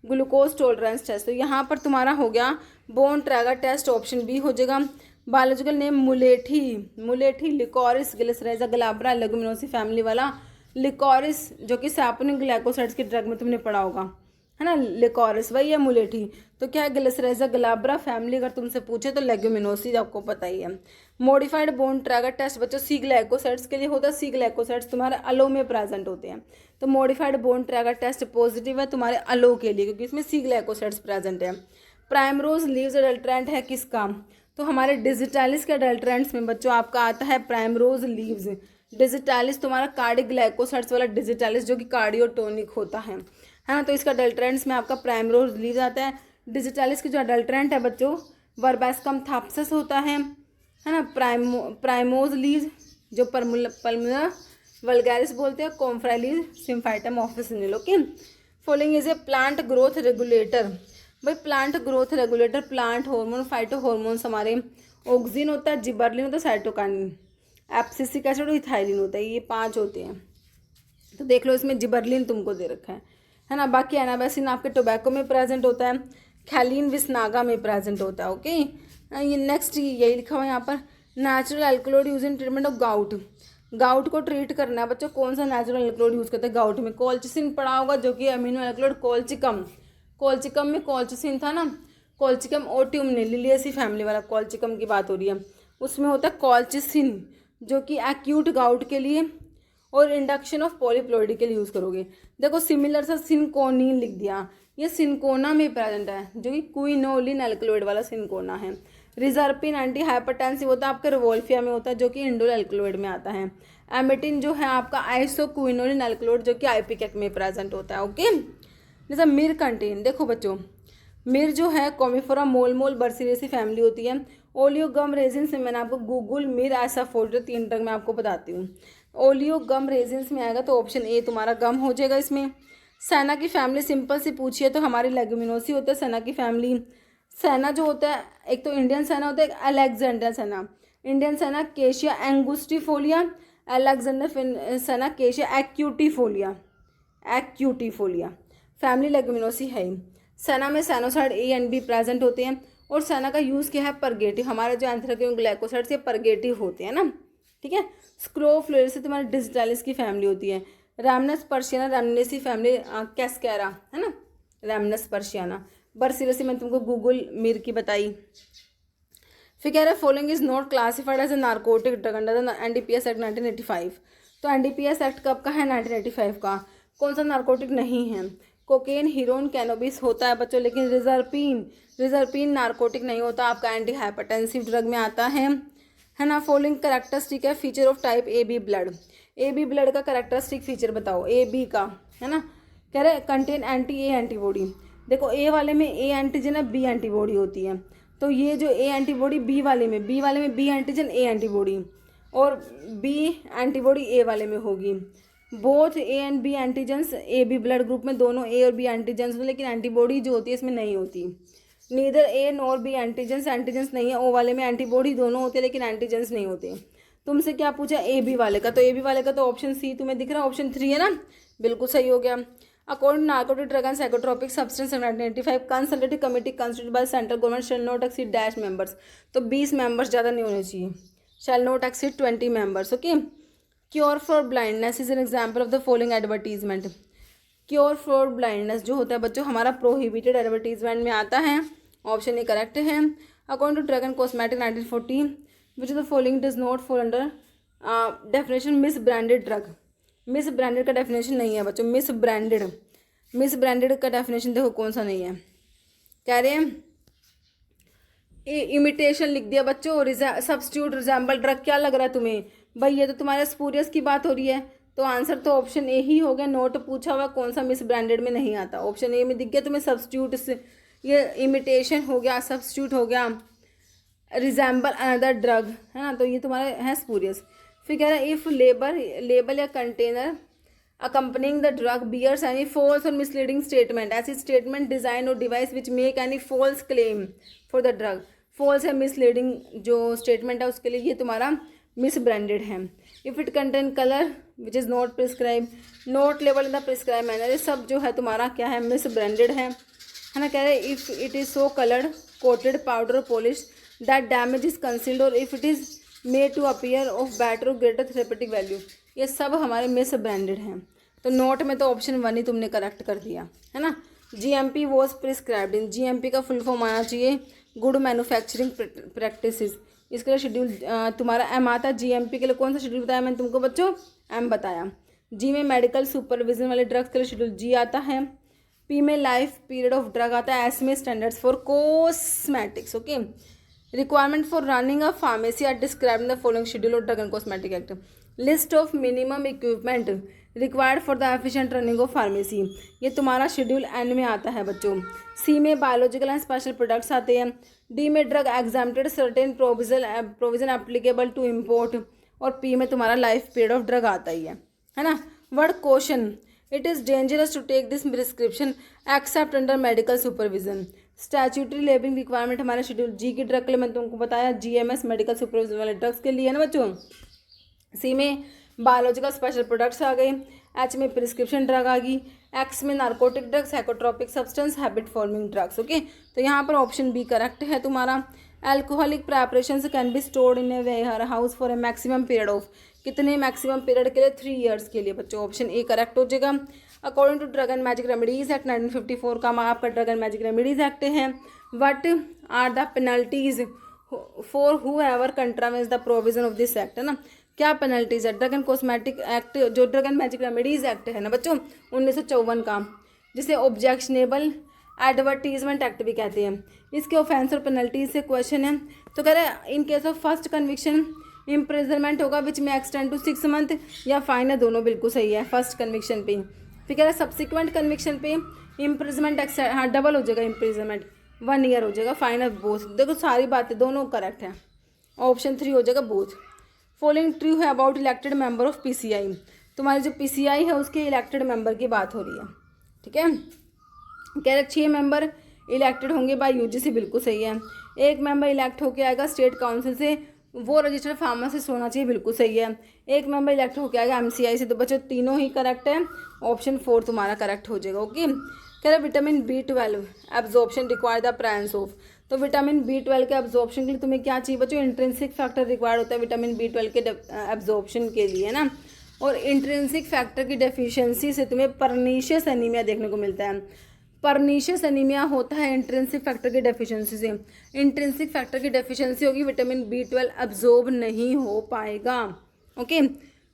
ग्लूकोज टॉलरेंस टेस्ट, तो यहाँ पर तुम्हारा हो गया Borntrager test, option B हो जाएगा। बायोलॉजिकल नेम मुलेठी, मुलेठी liquorice Glycyrrhiza glabra Leguminosae family वाला लिकोरिस, जो कि सैपोनिक ग्लाइकोसाइड्स के ड्रग में तुमने पढ़ा होगा, है ना, लिकोरिस वही है मुलेठी। तो क्या है, ग्लिसरेजा ग्लाब्रा फैमिली, अगर तुमसे पूछे तो लेगुमिनोसी, आपको पता ही है। मॉडिफाइड बोन ट्रैगर टेस्ट बच्चों सी ग्लाइकोसाइड्स के लिए होता है, सी ग्लाइकोसाइड्स तुम्हारे अलो में प्रेजेंट होते हैं, तो modified Borntrager test positive है तुम्हारे अलो के लिए, क्योंकि इसमें सी ग्लाइकोसाइड्स प्रेजेंट है। प्राइमरोज लीव्स अडल्ट्रेंट है किसका, तो हमारे डिजिटालिस के अडल्ट्रेंट्स में बच्चों आपका आता है प्राइमरोज लीव्स। डिजिटालिस तुम्हारा कार्डिक ग्लाइकोसाइड्स वाला डिजिटालिस, जो कि कार्डियोटोनिक होता है ना, तो इसका अडल्ट्रेंट्स में आपका प्राइमरोज लीव्स आता है। डिजिटालिस के जो अडल्ट्रेंट है बच्चों वर्बेस्कम थाप्सस होता है ना, प्राइमोज लीव्स जो पल्मुनर वल्गैरिस बोलते हैं, comfrey leaves symphytum officinale. Okay, following is a plant growth regulator, भाई plant growth regulator, plant hormone, phyto hormones हमारे, ऑक्सिन होता है, जिबर्लिन होता है, साइटोकाइनिन, एब्सिसिक एसिड और इथाइलिन होता है, ये 5 होते हैं। तो देख लो इसमें जिबर्लिन तुमको दे रखा है ना। बाकी एनाबेसिन आपके टोबैको में प्रेजेंट होता है, खैलिन विस्नागा में प्रेजेंट होता है। ओके, ये नेक्स्ट यही लिखा हुआ है यहाँ पर, natural alkaloid use in treatment of gout, gout को ट्रीट करना है बच्चों, कौन सा नेचुरल एल्कलॉइड यूज करते हैं गाउट में, कोल्चिसिन पड़ा होगा, जो कि अमीनो एल्कलॉइड, कोल्चिकम, कोल्चिकम में कोल्चिसिन था ना, कोल्चिकम ओटियम ने लिलियसी फैमिली वाला कोल्चिकम की बात हो रही है, उसमें होता है कोल्चिसिन, जो कि एक्यूट गाउट के लिए और इंडक्शन ऑफ पॉलीप्लोइडी के लिए यूज़ करोगे। देखो सिमिलर सा सिनकोनिन लिख दिया, ये सिनकोना में प्रेजेंट है, जो कि क्विनोलिन एल्कलॉइड वाला सिनकोना है। रिजर्पिन एंटी हाइपरटेंसिव होता है आपके रिवोल्फिया में होता है, जो कि इंडोल एल्कलॉइड में आता है। एमिटिन जो है आपका आइसोक्विनोलिन एल्कलॉइड, जो कि आइपिकेक में प्रेजेंट होता है। ओके, जैसा मिर कंटेन, देखो बच्चों मिर जो है कॉमिफोरा मोल बर्सिलेसी फैमिली होती है। ओलियो गम रेजिन से मैंने आपको गूगल मिर ऐसा फोल्डर 3 तक मैं आपको बताती हूँ। ओलियो गम रेजिन्स में आएगा तो ऑप्शन ए तुम्हारा गम हो जाएगा इसमें। सैना की फैमिली सिंपल सी पूछिए तो हमारी लेगुमिनोसी होता है सैना की फैमिली। सेना जो होता है, एक तो इंडियन सेना होता है, एक अलेक्जेंडर सेना। इंडियन सेना केशिया एंगुस्टिफोलिया, अलेक्जेंडर सेना केशिया एक्यूटिफोलिया, एक्यूटिफोलिया। फैमिली लेगुमिनोसी है। सेना में सेनोसाइड ए एंड बी प्रेजेंट होते हैं और सेना का यूज़ क्या है, परगेटिव। हमारे जो एंथ्रेक्यून ग्लाइकोसाइड से परगेटिव होते हैं ना, ठीक है। स्क्रोफ्लोरेस से तुम्हारी डिजिटालिस की फैमिली होती है। रैमनस पर्शियाना, रैमनेसी फैमिली, कैस्कैरा है ना, रैमनस पर्शियाना। बर्सिलसी मैंने तुमको गूगल मीर की बताई। फिर कह रहा है following is not classified as a narcotic drug under the NDPS act 1985। तो NDPS एक्ट कब का है, 1985 का। कौन सा नार्कोटिक नहीं है, कोकेन, हीरोइन, कैनोबिस होता है बच्चों, लेकिन रिजर्पिन नार्कोटिक नहीं होता, आपका एंटी हाइपरटेंसिव ड्रग में आता है ना। फॉलोइंग करेक्टरिस्टिक है feature of type AB blood. AB blood का करेक्टरिस्टिक फीचर बताओ, AB का, है ना। कह रहे कंटेन एंटी-A एंटीबॉडी। देखो A वाले में A एंटीजन है, B एंटीबॉडी होती है, तो ये जो A एंटीबॉडी B वाले में B एंटीजन A एंटीबॉडी, और B एंटीबॉडी A वाले में होगी। Both A and B antigens AB blood group में दोनों A और B एंटीजेंस, लेकिन एंटीबॉडी जो होती है इसमें नहीं होती। Neither A nor B antigens नहीं है। O वाले में एंटीबॉडी दोनों होते हैं लेकिन एंटीजेंस नहीं होते। तुमसे क्या पूछा, AB वाले का, तो AB वाले का तो ऑप्शन C तुम्हें दिख रहा है, ऑप्शन 3 है ना, बिल्कुल सही हो गया। According narcotic drug and psychotropic substance 1985 consultative committee constituted by central government shall not exceed dash members. तो 20 मेंबर्स ज़्यादा नहीं होने चाहिए, shall not exceed 20 members. Okay. Cure for blindness is an example of the following advertisement. Cure for blindness जो होता है बच्चों हमारा प्रोहिबिटेड एडवर्टीजमेंट में आता है, ऑप्शन ए करेक्ट है। According to drug and cosmetic 1940 which of the following does not fall under definition misbranded drug. Misbranded का डेफिनेशन नहीं है बच्चों, मिस ब्रांडेड का डेफिनेशन देखो कौन सा नहीं है। कह रहे हैं इमिटेशन लिख दिया बच्चों, सब्स्टिट्यूट, रिजेंबल ड्रग, क्या लग रहा है तुम्हें भाई, ये तो तुम्हारे स्पूरियस की बात हो रही है, तो आंसर तो ऑप्शन ए ही हो गया। नोट पूछा हुआ कौन सा मिस ब्रांडेड में नहीं आता, ऑप्शन ए में दिख गया तुम्हें सब्स्टिट्यूट से, ये इमिटेशन हो गया, सब्स्टिट्यूट हो गया, रिजेंबल अनदर ड्रग है ना, तो ये तुम्हारे है स्पूरियस। फिर कह रहा है इफ लेबल या container accompanying the drug bears any false और मिसलीडिंग स्टेटमेंट, ऐसी स्टेटमेंट, डिज़ाइन और device which make any false claim for the drug. False है, मिसलीडिंग जो स्टेटमेंट है उसके लिए ये तुम्हारा मिस ब्रांडेड है। If it contain colour which is not prescribe, not label in the prescribe manner, ये सब जो है तुम्हारा क्या है, मिस ब्रांडेड है ना। कह रहे हैं if it is so coloured, coated, powder, polish that damage is concealed, or if it is made to appear of better or greater therapeutic value, ये सब हमारे मिस ब्रांडेड हैं। तो नोट में तो ऑप्शन 1 ही तुमने करेक्ट कर दिया है ना। GMP was prescribed in, GMP का फुल फॉर्म आना चाहिए गुड मैन्युफैक्चरिंग प्रैक्टिसेस। इसके लिए शेड्यूल तुम्हारा M आता है। GMP के लिए कौन सा शेड्यूल बताया मैंने तुमको बच्चों, M बताया। G में मेडिकल सुपरविजन वाले ड्रग्स के लिए शेड्यूल G आता है। P में लाइफ पीरियड ऑफ ड्रग आता है। S में standards for cosmetics. Okay. Requirement for running a pharmacy are described in the following schedule of drug and cosmetic act. List of minimum equipment required for the efficient running of pharmacy, ये तुम्हारा schedule N में आता है बच्चों। C में biological and special products आते हैं। D में drug exempted certain provision applicable to import, और P में तुम्हारा लाइफ पीरियड ऑफ ड्रग आता ही है ना। Word question, it is dangerous to take this prescription except under medical supervision. Statutory labelling requirement हमारे शेड्यूल G की ड्रग के लिए मैंने तुमको बताया, GMS मेडिकल सुपरविजन वाले ड्रग्स के लिए है ना बच्चों। C में बायोलॉजिकल स्पेशल प्रोडक्ट्स आ गए। H में प्रिस्क्रिप्शन ड्रग आ गई। X में narcotic drugs, psychotropic substance, habit forming drugs. Okay, तो यहाँ पर ऑप्शन B करेक्ट है तुम्हारा। Alcoholic preparations can be stored in a warehouse for a maximum period of, कितने मैक्सिमम पीरियड के लिए, 3 ईयर्स के लिए बच्चों, ऑप्शन A करेक्ट हो जाएगा। According to drug and magic remedies act 1954 का आपका drug and magic remedies act है। What are the penalties for whoever contravenes the provision of this act, है ना, क्या पेनल्टीज है। ड्रग एंड कॉस्मेटिक एक्ट जो drug and magic remedies act है ना बच्चों 1954 का, जिसे ऑब्जेक्शनेबल एडवर्टीजमेंट एक्ट भी कहते हैं, इसके ऑफेंस और पेनल्टीज से क्वेश्चन है। तो कह रहे हैं in case of first conviction imprisonment होगा विच में एक्सटेंड टू 6 मंथ, या फाइन है, दोनों बिल्कुल सही है फर्स्ट कन्विक्शन पे। फिर कह रहा है सब्सिक्वेंट कन्विक्शन पे इम्प्रिजमेंट हाँ डबल हो जाएगा, इम्प्रिजनमेंट 1 ईयर हो जाएगा, फाइन है बोथ। देखो सारी बातें दोनों करेक्ट है, ऑप्शन 3 हो जाएगा बोथ। फॉलोइंग ट्रू है about elected member of PCI, तुम्हारी जो PCI है उसके इलेक्टेड मेंबर की बात हो रही है, ठीक है। कह रहे 6 मेंबर इलेक्टेड होंगे बाय यूजीसी, बिल्कुल सही है। एक मेंबर इलेक्ट होके आएगा स्टेट काउंसिल से, वो रजिस्टर्ड फार्मासिस्ट होना चाहिए, बिल्कुल सही है। एक मेंबर इलेक्ट होके आएगा एमसीआई से। तो बच्चों तीनों ही करेक्ट है, ऑप्शन 4 तुम्हारा करेक्ट हो जाएगा। ओके, कह रहे vitamin B12 absorption require the presence of. तो विटामिन B12 के एब्जॉर्प्शन के लिए तुम्हें क्या चाहिए बच्चों, इंट्रिंसिक फैक्टर रिक्वायर्ड होता है विटामिन B12 के एब्जॉर्प्शन के लिए, है ना। और इंट्रिंसिक फैक्टर की डेफिशिएंसी से तुम्हें परनीशियस एनीमिया देखने को मिलता है। परनीशियस एनीमिया होता है इंट्रिंसिक फैक्टर की डेफिशिएंसी से। इंट्रिंसिक फैक्टर की डेफिशिएंसी होगी, विटामिन B12 एब्जॉर्ब नहीं हो पाएगा। ओके,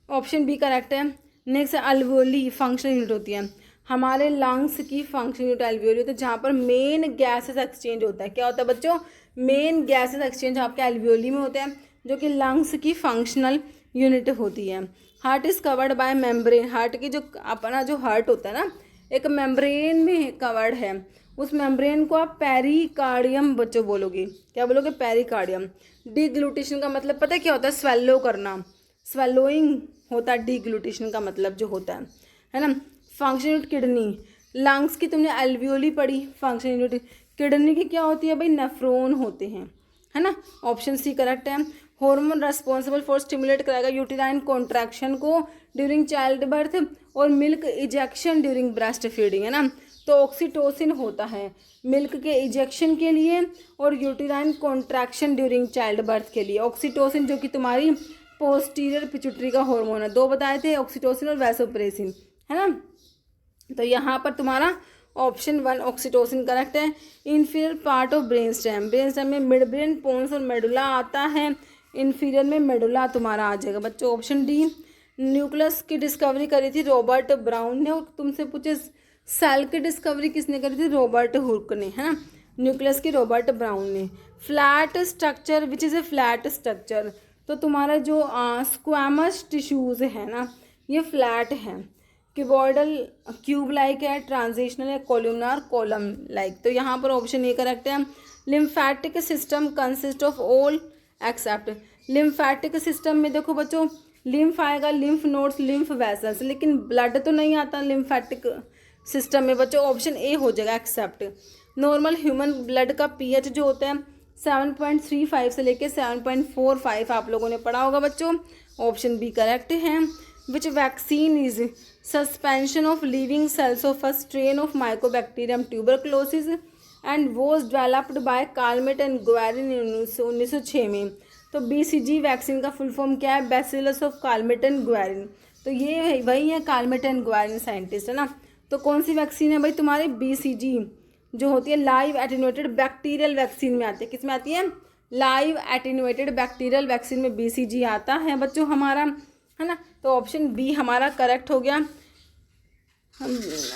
ऑप्शन बी करेक्ट है। नेक्स्ट, अल्वियोली फंक्शनल यूनिट होती है, हमारे लंग्स की फंक्शनल यूनिट अल्वियोली होती है, जहाँ पर मेन गैसेस एक्सचेंज होता है। क्या होता है बच्चों, मेन गैसेस एक्सचेंज आपके अल्वियोली में होते हैं, जो कि लंग्स की फंक्शनल यूनिट होती है। Heart is covered by membrane, heart की जो अपना जो हार्ट होता है ना, एक मेम्ब्रेन में कवर्ड है। उस मेम्ब्रेन को आप पेरिकार्डियम बच्चों बोलोगे। क्या बोलोगे, पेरिकार्डियम। डीग्लूटेशन का मतलब पता है क्या होता है, स्वेलो करना, स्वेलोइंग होता है डीग्लूटेशन का मतलब जो होता है ना। फंक्शन यूनिट किडनी, लंग्स की तुमने अल्वियोली पढ़ी, फंक्शन यूनिट किडनी की क्या होती है भाई, नेफ्रॉन होते हैं, है ना। ऑप्शन सी करेक्ट है। हार्मोन रेस्पॉन्सिबल फॉर स्टिमुलेट कराएगा यूटेराइन कॉन्ट्रैक्शन को ड्यूरिंग चाइल्ड बर्थ और milk ejection during breast feeding, है ना। तो ऑक्सीटोसिन होता है मिल्क के इजेक्शन के लिए और uterine contraction during child birth के लिए। ऑक्सीटोसिन जो कि तुम्हारी पोस्टीरियर पिट्यूटरी का हार्मोन है, दो बताए थे, ऑक्सीटोसिन और वैसोप्रेसिन, है ना। तो यहाँ पर तुम्हारा ऑप्शन 1 ऑक्सीटोसिन करेक्ट है। Inferior part of brain stem, brain stem में मिड ब्रेन, पोन्स और मेडुला आता है, इन्फीरियर में मेडुला तुम्हारा आ जाएगा बच्चों। ऑप्शन डी, न्यूक्लियस की डिस्कवरी करी थी रॉबर्ट ब्राउन ने, और तुमसे पूछे सेल की डिस्कवरी किसने करी थी, रॉबर्ट हुक ने, है ना। न्यूक्लियस की रॉबर्ट ब्राउन ने। Flat structure which is a flat structure, तो तुम्हारा जो स्क्वामस टिश्यूज़ है ना, ये फ्लैट है। क्यूबॉइडल क्यूब लाइक है, ट्रांजिशनल है, कोलुमनार कॉलम लाइक। तो यहाँ पर ऑप्शन ए करेक्ट है। Lymphatic system consist of all except, lymphatic system में देखो बच्चों, लिम्फ आएगा, लिम्फ नोड्स, लिम्फ वेसल्स, लेकिन ब्लड तो नहीं आता लिम्फेटिक सिस्टम में बच्चों। ऑप्शन ए हो जाएगा एक्सेप्ट। नॉर्मल ह्यूमन ब्लड का पीएच जो होता है 7.35 से लेके 7.45 आप लोगों ने पढ़ा होगा बच्चों। ऑप्शन बी करेक्ट है। Which vaccine is suspension of living cells of a strain of mycobacterium tuberculosis and was developed by Calmette and Guerin 1906 में। तो BCG वैक्सीन का फुल फॉर्म क्या है, bacillus of Calmette and Guerin. तो ये वही है कार्मेट एंड ग्वेरिन साइंटिस्ट, है ना। तो कौन सी वैक्सीन है भाई तुम्हारी, BCG जो होती है लाइव एटेन्यूएटेड बैक्टीरियल वैक्सीन में आती है। किस में आती है, लाइव एटेन्यूएटेड बैक्टीरियल वैक्सीन में BCG आता है बच्चों हमारा, है ना। तो ऑप्शन बी हमारा करेक्ट हो गया,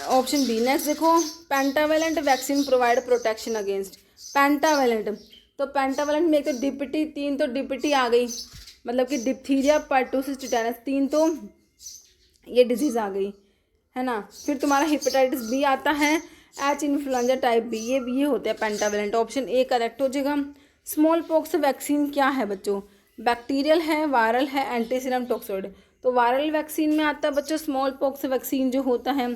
ऑप्शन बी। नेक्स्ट देखो, pentavalent vaccine provide protection against, pentavalent. तो पेंटावेलेंट में एक तो DPT, 3 तो DPT आ गई, मतलब कि डिप्थीरिया, पर्टूसिस, टिटेनस, 3 तो ये डिजीज़ आ गई, है ना। फिर तुम्हारा हेपेटाइटिस बी आता है, H इन्फ्लुएंजा टाइप बी, ये होते हैं पेंटावेलेंट। ऑप्शन ए करेक्ट हो जाएगा। स्मॉल पॉक्स वैक्सीन क्या है बच्चों, बैक्टीरियल है, वायरल है, एंटीसीरम टॉक्सोइड। तो वायरल वैक्सीन में आता है बच्चों स्मॉल पॉक्स वैक्सीन जो होता है।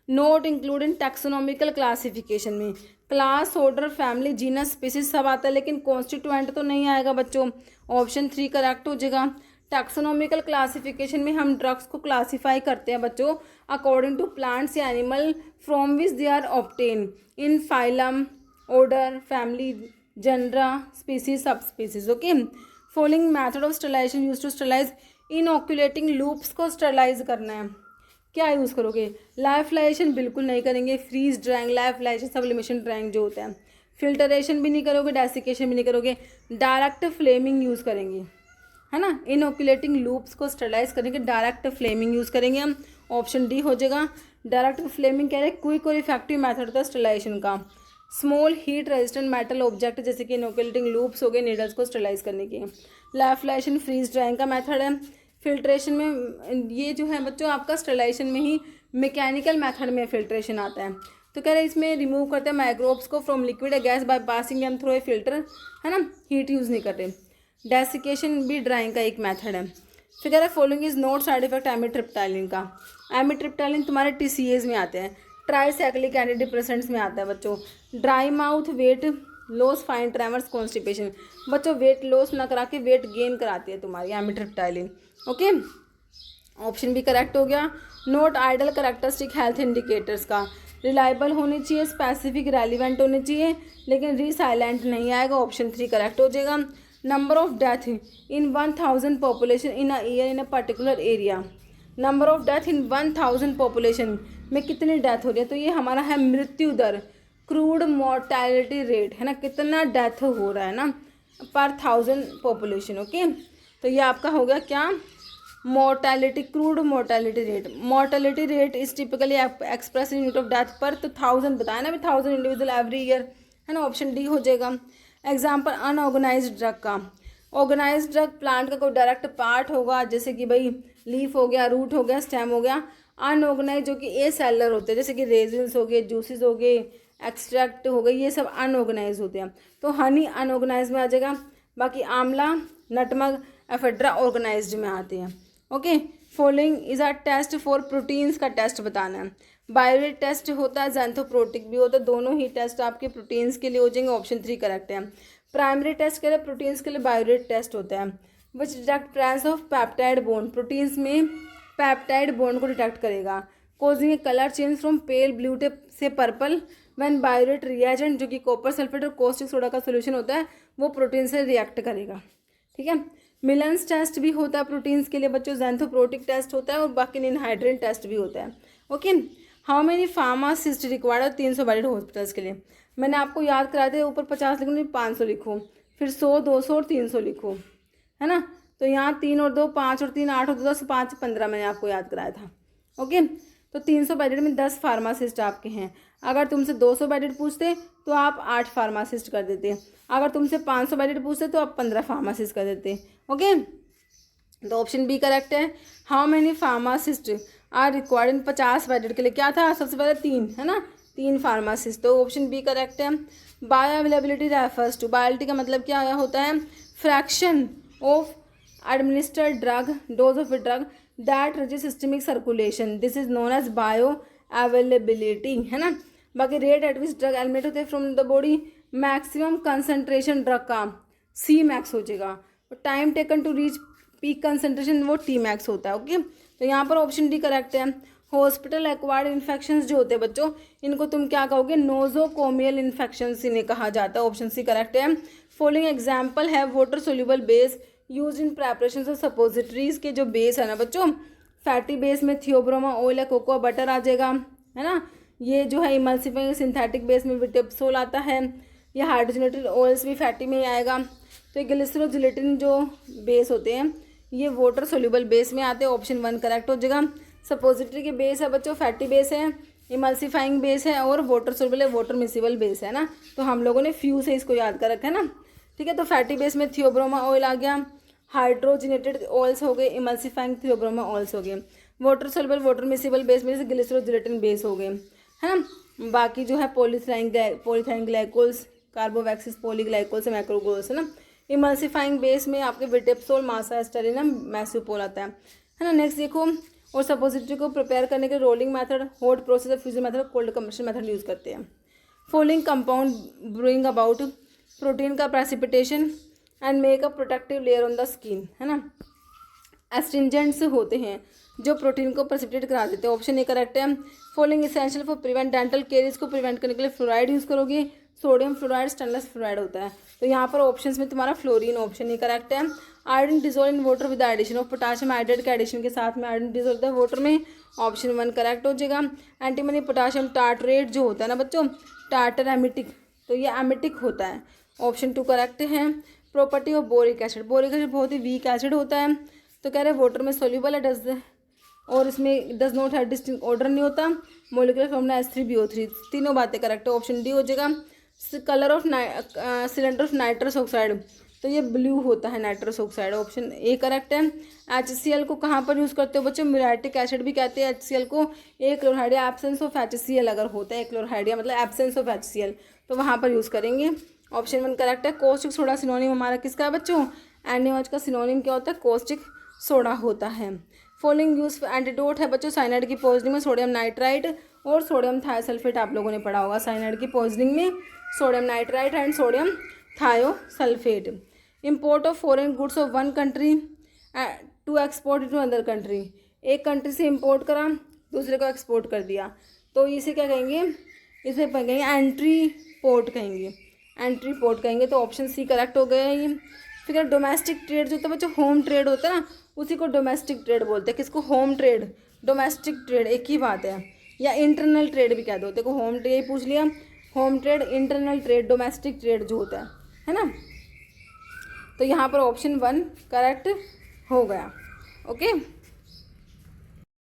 Note include in taxonomical classification में class, order, family, genus, species सब आता है, लेकिन कॉन्स्टिट्यूएंट तो नहीं आएगा बच्चों। ऑप्शन 3 करेक्ट हो जाएगा। टैक्सोनॉमिकल क्लासिफिकेशन में हम ड्रग्स को क्लासीफाई करते हैं बच्चों अकॉर्डिंग टू प्लांट्स या animal from which they are obtain in phylum, order, family, genera, species, sub species. Okay, following method of sterilization use to sterilize, inoculating loops को sterilize करना है, क्या यूज़ करोगे, लाइफलाइजेशन बिल्कुल नहीं करेंगे, freeze drying, lyophilization, sublimation drying जो होता है, फिल्टरेशन भी नहीं करोगे, डेसिकेशन भी नहीं करोगे, डायरेक्ट फ्लेमिंग यूज़ करेंगे, है ना। इनऑक्यूलेटिंग लूप्स को स्टरलाइज करेंगे, डायरेक्ट फ्लेमिंग यूज़ करेंगे हम। ऑप्शन डी हो जाएगा। डायरेक्ट फ्लेमिंग कह रहे हैं क्विक और इफेक्टिव मेथड था स्टरलाइजेशन का। Small heat resistant metal object जैसे कि इनऑक्यूलेटिंग लूप्स हो गए नीडल्स को स्टरलाइज करने के। लाइफलाइजेशन फ्रीज ड्राइंग का मेथड है। फिल्ट्रेशन में ये जो है बच्चों आपका स्टरलाइजेशन में ही मैकेनिकल मेथड में फिल्ट्रेशन आता है। तो कह रहे हैं इसमें रिमूव करते हैं माइक्रोब्स को फ्रॉम लिक्विड या gas by passing them through a filter, है ना, हीट यूज़ नहीं करते। डेसिकेशन भी ड्राइंग का एक मेथड है। फिर कह रहे हैं following is not side effect amitriptyline का। एमिट्रिप्टाइलिन तुम्हारे TCAs में आते हैं। ट्राईसाइक्लिक एंटी डिप्रेसेंट्स में आता है बच्चों। Dry mouth, weight loss, fine tremors, constipation. बच्चों वेट लॉस ना करा के वेट गेन कराती है तुम्हारी एमिट्रिप्टाइलिन। ओके, ऑप्शन भी करेक्ट हो गया। Not ideal characteristic health indicators का, रिलायबल होनी चाहिए, स्पेसिफिक रेलिवेंट होनी चाहिए, लेकिन रीसाइलेंट नहीं आएगा। ऑप्शन 3 करेक्ट हो जाएगा। Number of death in 1000 population in a year in a particular area. Number of death in 1000 population में कितनी डेथ हो रही है, तो ये हमारा है मृत्यु दर, क्रूड मोर्टैलिटी रेट है ना, कितना डेथ हो रहा है ना पर 1000 पॉपुलेशन। ओके, तो ये आपका हो गया क्या, mortality, crude mortality rate. Mortality rate is typically express in unit of death पर, तो 1000 बताया ना, 1000 इंडिविजुअल एवरी ईयर है ना, ऑप्शन डी हो जाएगा। एग्जाम्पल अनऑर्गेनाइज्ड ड्रग का, ऑर्गेनाइज्ड ड्रग प्लांट का कोई डायरेक्ट पार्ट होगा, जैसे कि भाई लीफ हो गया, रूट हो गया, स्टेम हो गया। अनऑर्गेनाइज जो कि ए सेलर होते हैं, जैसे कि रेजिन्स हो गए, जूसेस हो गए, एक्सट्रैक्ट हो गए, ये सब अनऑर्गेनाइज होते हैं, तो हनी अनऑर्गेनाइज में आ जाएगा। बाकी आंवला, नटमग, एफेड्रा ऑर्गेनाइज्ड में आते हैं। Okay, following is a test for proteins का टेस्ट बताना है। बायोरेट टेस्ट होता है, ज़ैंथोप्रोटिक भी होता है, दोनों ही टेस्ट आपके प्रोटीन्स के लिए हो जाएंगे। ऑप्शन 3 करेक्ट है। प्राइमरी टेस्ट के लिए प्रोटीन्स के लिए बायोरेट टेस्ट होता है। विच detect presence of peptide bond, proteins में पेप्टाइड बॉन्ड को डिटेक्ट करेगा। Causing A colour change from pale blue से पर्पल व्हेन बायोरेट रिएजेंट, जो कि कॉपर सल्फेट और कॉस्टिक सोडा का सोल्यूशन होता है, वो प्रोटीन से रिएक्ट करेगा। ठीक है, मिलन्स टेस्ट भी होता है प्रोटीन्स के लिए बच्चों, ज़ैंथोप्रोटिक टेस्ट होता है और बाकी निनहाइड्रेट टेस्ट भी होता है। Okay, how many pharmacist required 300 bedded hospitals के लिए। मैंने आपको याद कराया था, ऊपर 50 लिखो, 500 लिखो, फिर 100, 200 और 300 लिखो, है ना। तो यहाँ 3 और 2 5 और 3 8 और 2 10 5 15 मैंने आपको याद कराया था। ओके, तो 300 बेडेड में 10 फार्मासिस्ट आपके हैं। अगर तुमसे 200 बेडेड पूछते तो आप 8 फार्मासिस्ट कर देते, अगर तुमसे 500 बेडेड पूछते तो आप 15 फार्मासिस्ट कर देते। ओके, तो ऑप्शन बी करेक्ट है। How many pharmacist are required in 50 bedded के लिए, क्या था सबसे पहले 3, है ना, 3 फार्मासिस्ट, तो ऑप्शन बी करेक्ट है। Bioavailability refers to, bioavailability का मतलब क्या होता है, fraction of administered drug, dose of a drug that reaches systemic circulation, this is known as bioavailability, है ना। बाकी rate at which drug eliminate होते हैं from the body, maximum concentration drug का सी मैक्स हो जाएगा, time taken to reach peak concentration वो T max होता है। ओके, तो यहाँ पर ऑप्शन डी करेक्ट है। हॉस्पिटल एक्वायर्ड इन्फेक्शंस जो होते हैं बच्चों, इनको तुम क्या कहोगे, नोजोकोमियल इन्फेक्शंस इन्हें कहा जाता है। ऑप्शन सी करेक्ट है। फॉलोइंग एग्जाम्पल है water soluble base use in preparation of suppositories के जो बेस है ना बच्चों, फैटी बेस में थियोब्रोमा ऑयल या कोकोआ बटर आ जाएगा, है ना। ये जो है इमल्सिफाइंग सिंथेटिक बेस में विटेप्सोल आता है, या हाइड्रोजनेटेड ऑयल्स भी फैटी में ही आएगा। तो ये ग्लिसरोजिलेटिन जो बेस होते हैं ये वाटर सोल्यूबल बेस में आते हैं। ऑप्शन 1 करेक्ट हो जाएगा। सपोजिटरी के बेस है बच्चों, फैटी बेस है, इमल्सिफाइंग बेस है और वाटर सोल्यूबल है, वाटर मिसिबल बेस है ना। तो हम लोगों ने फ्यू से इसको याद कर रखा है ना। ठीक है, तो फैटी बेस में थियोब्रोमा ऑयल आ गया, हाइड्रोजनेटेड ऑयल्स हो गए, इमल्सिफाइंग थियोब्रोमा ऑयल्स हो गए, water soluble water miscible base में जैसे ग्लिसरोजिलेटिन बेस हो गए, है ना। बाकी जो है पॉलीथाइन ग्लाइकोल्स, कार्बोवैक्सिस, पॉलीग्लाइकोल्स, मैक्रोगोल्स, है ना। इमल्सिफाइंग बेस में आपके विटेप्सोल, मासा एस्टेरिनम, मैस्यूपोल आता है ना। नेक्स्ट देखो, और सपोजिटरी को प्रिपेयर करने के rolling method, hot process, fusion method, cold combustion method use करते हैं। Following compound brewing about protein का precipitation and make a protective layer on the skin, है ना। एस्ट्रिंजेंट्स होते हैं जो प्रोटीन को प्रेसिपिटेट करा देते हैं। ऑप्शन ए करेक्ट है। Following essential for prevent dental caries को प्रिवेंट करने के लिए फ्लोराइड यूज़ करोगे, सोडियम फ्लोराइड, स्टेनलेस फ्लोराइड होता है। तो यहाँ पर ऑप्शंस में तुम्हारा फ्लोरीन ऑप्शन ही करेक्ट है। Iodine dissolve in water with addition of potassium hydrate के एडिशन के साथ में आयोडीन डिजोल्व होता है वाटर में, ऑप्शन 1 करेक्ट हो जाएगा। एंटीमनी पोटाशियम टार्टरेट जो होता है ना बच्चों, टार्टर एमिटिक, तो ये एमिटिक होता है, ऑप्शन 2 करेक्ट है। Property of boric acid, boric acid बहुत ही वीक एसिड होता है, तो कह रहे हैं वाटर में सोल्यूबल है, और इसमें does not have distinct order नहीं होता, मोलिकुलर फॉर्मूला H3BO3, तीनों बातें करेक्ट है, ऑप्शन डी हो जाएगा। Colour of cylinder of nitrous oxide, तो ये ब्लू होता है nitrous oxide, option A correct है। HCl को कहाँ पर यूज़ करते हो बच्चों, म्यूरेटिक एसिड भी कहते हैं HCl को, ए क्लोराइडिया, एब्सेंस ऑफ HCl अगर होता है क्लोराइडिया मतलब एब्सेंस ऑफ HCl, तो वहाँ पर यूज़ करेंगे, ऑप्शन 1 करेक्ट है। कॉस्टिक सोडा सिनोनिम हमारा किसका है बच्चों, NaOH का सिनोनिम क्या होता है, कॉस्टिक सोडा होता है। फॉलोइंग यूज एंटीडोट है बच्चों साइनाइड की पॉइजनिंग में, सोडियम नाइट्राइट, और सोडियम थायोसल्फेट आप लोगों ने पढ़ा होगा साइनाइड की पॉइजनिंग में, sodium nitrite and sodium thiosulphate. Import of foreign goods of one country to export to other country, एक कंट्री से इम्पोर्ट करा दूसरे को एक्सपोर्ट कर दिया, तो इसे क्या कहेंगे, इसे कहेंगे एंट्री पोर्ट कहेंगे, एंट्री पोर्ट कहेंगे। तो ऑप्शन सी करेक्ट हो गया ये। फिर डोमेस्टिक ट्रेड जो होता है बच्चों, होम ट्रेड होता है ना, उसी को डोमेस्टिक ट्रेड बोलते हैं। किसको, होम ट्रेड, डोमेस्टिक ट्रेड एक ही बात है, या इंटरनल ट्रेड भी कह दो। देखो होम ट्रेड यही पूछ लिया, home trade, internal trade, domestic trade जो होता है ना। तो यहाँ पर ऑप्शन 1 करेक्ट हो गया। ओके।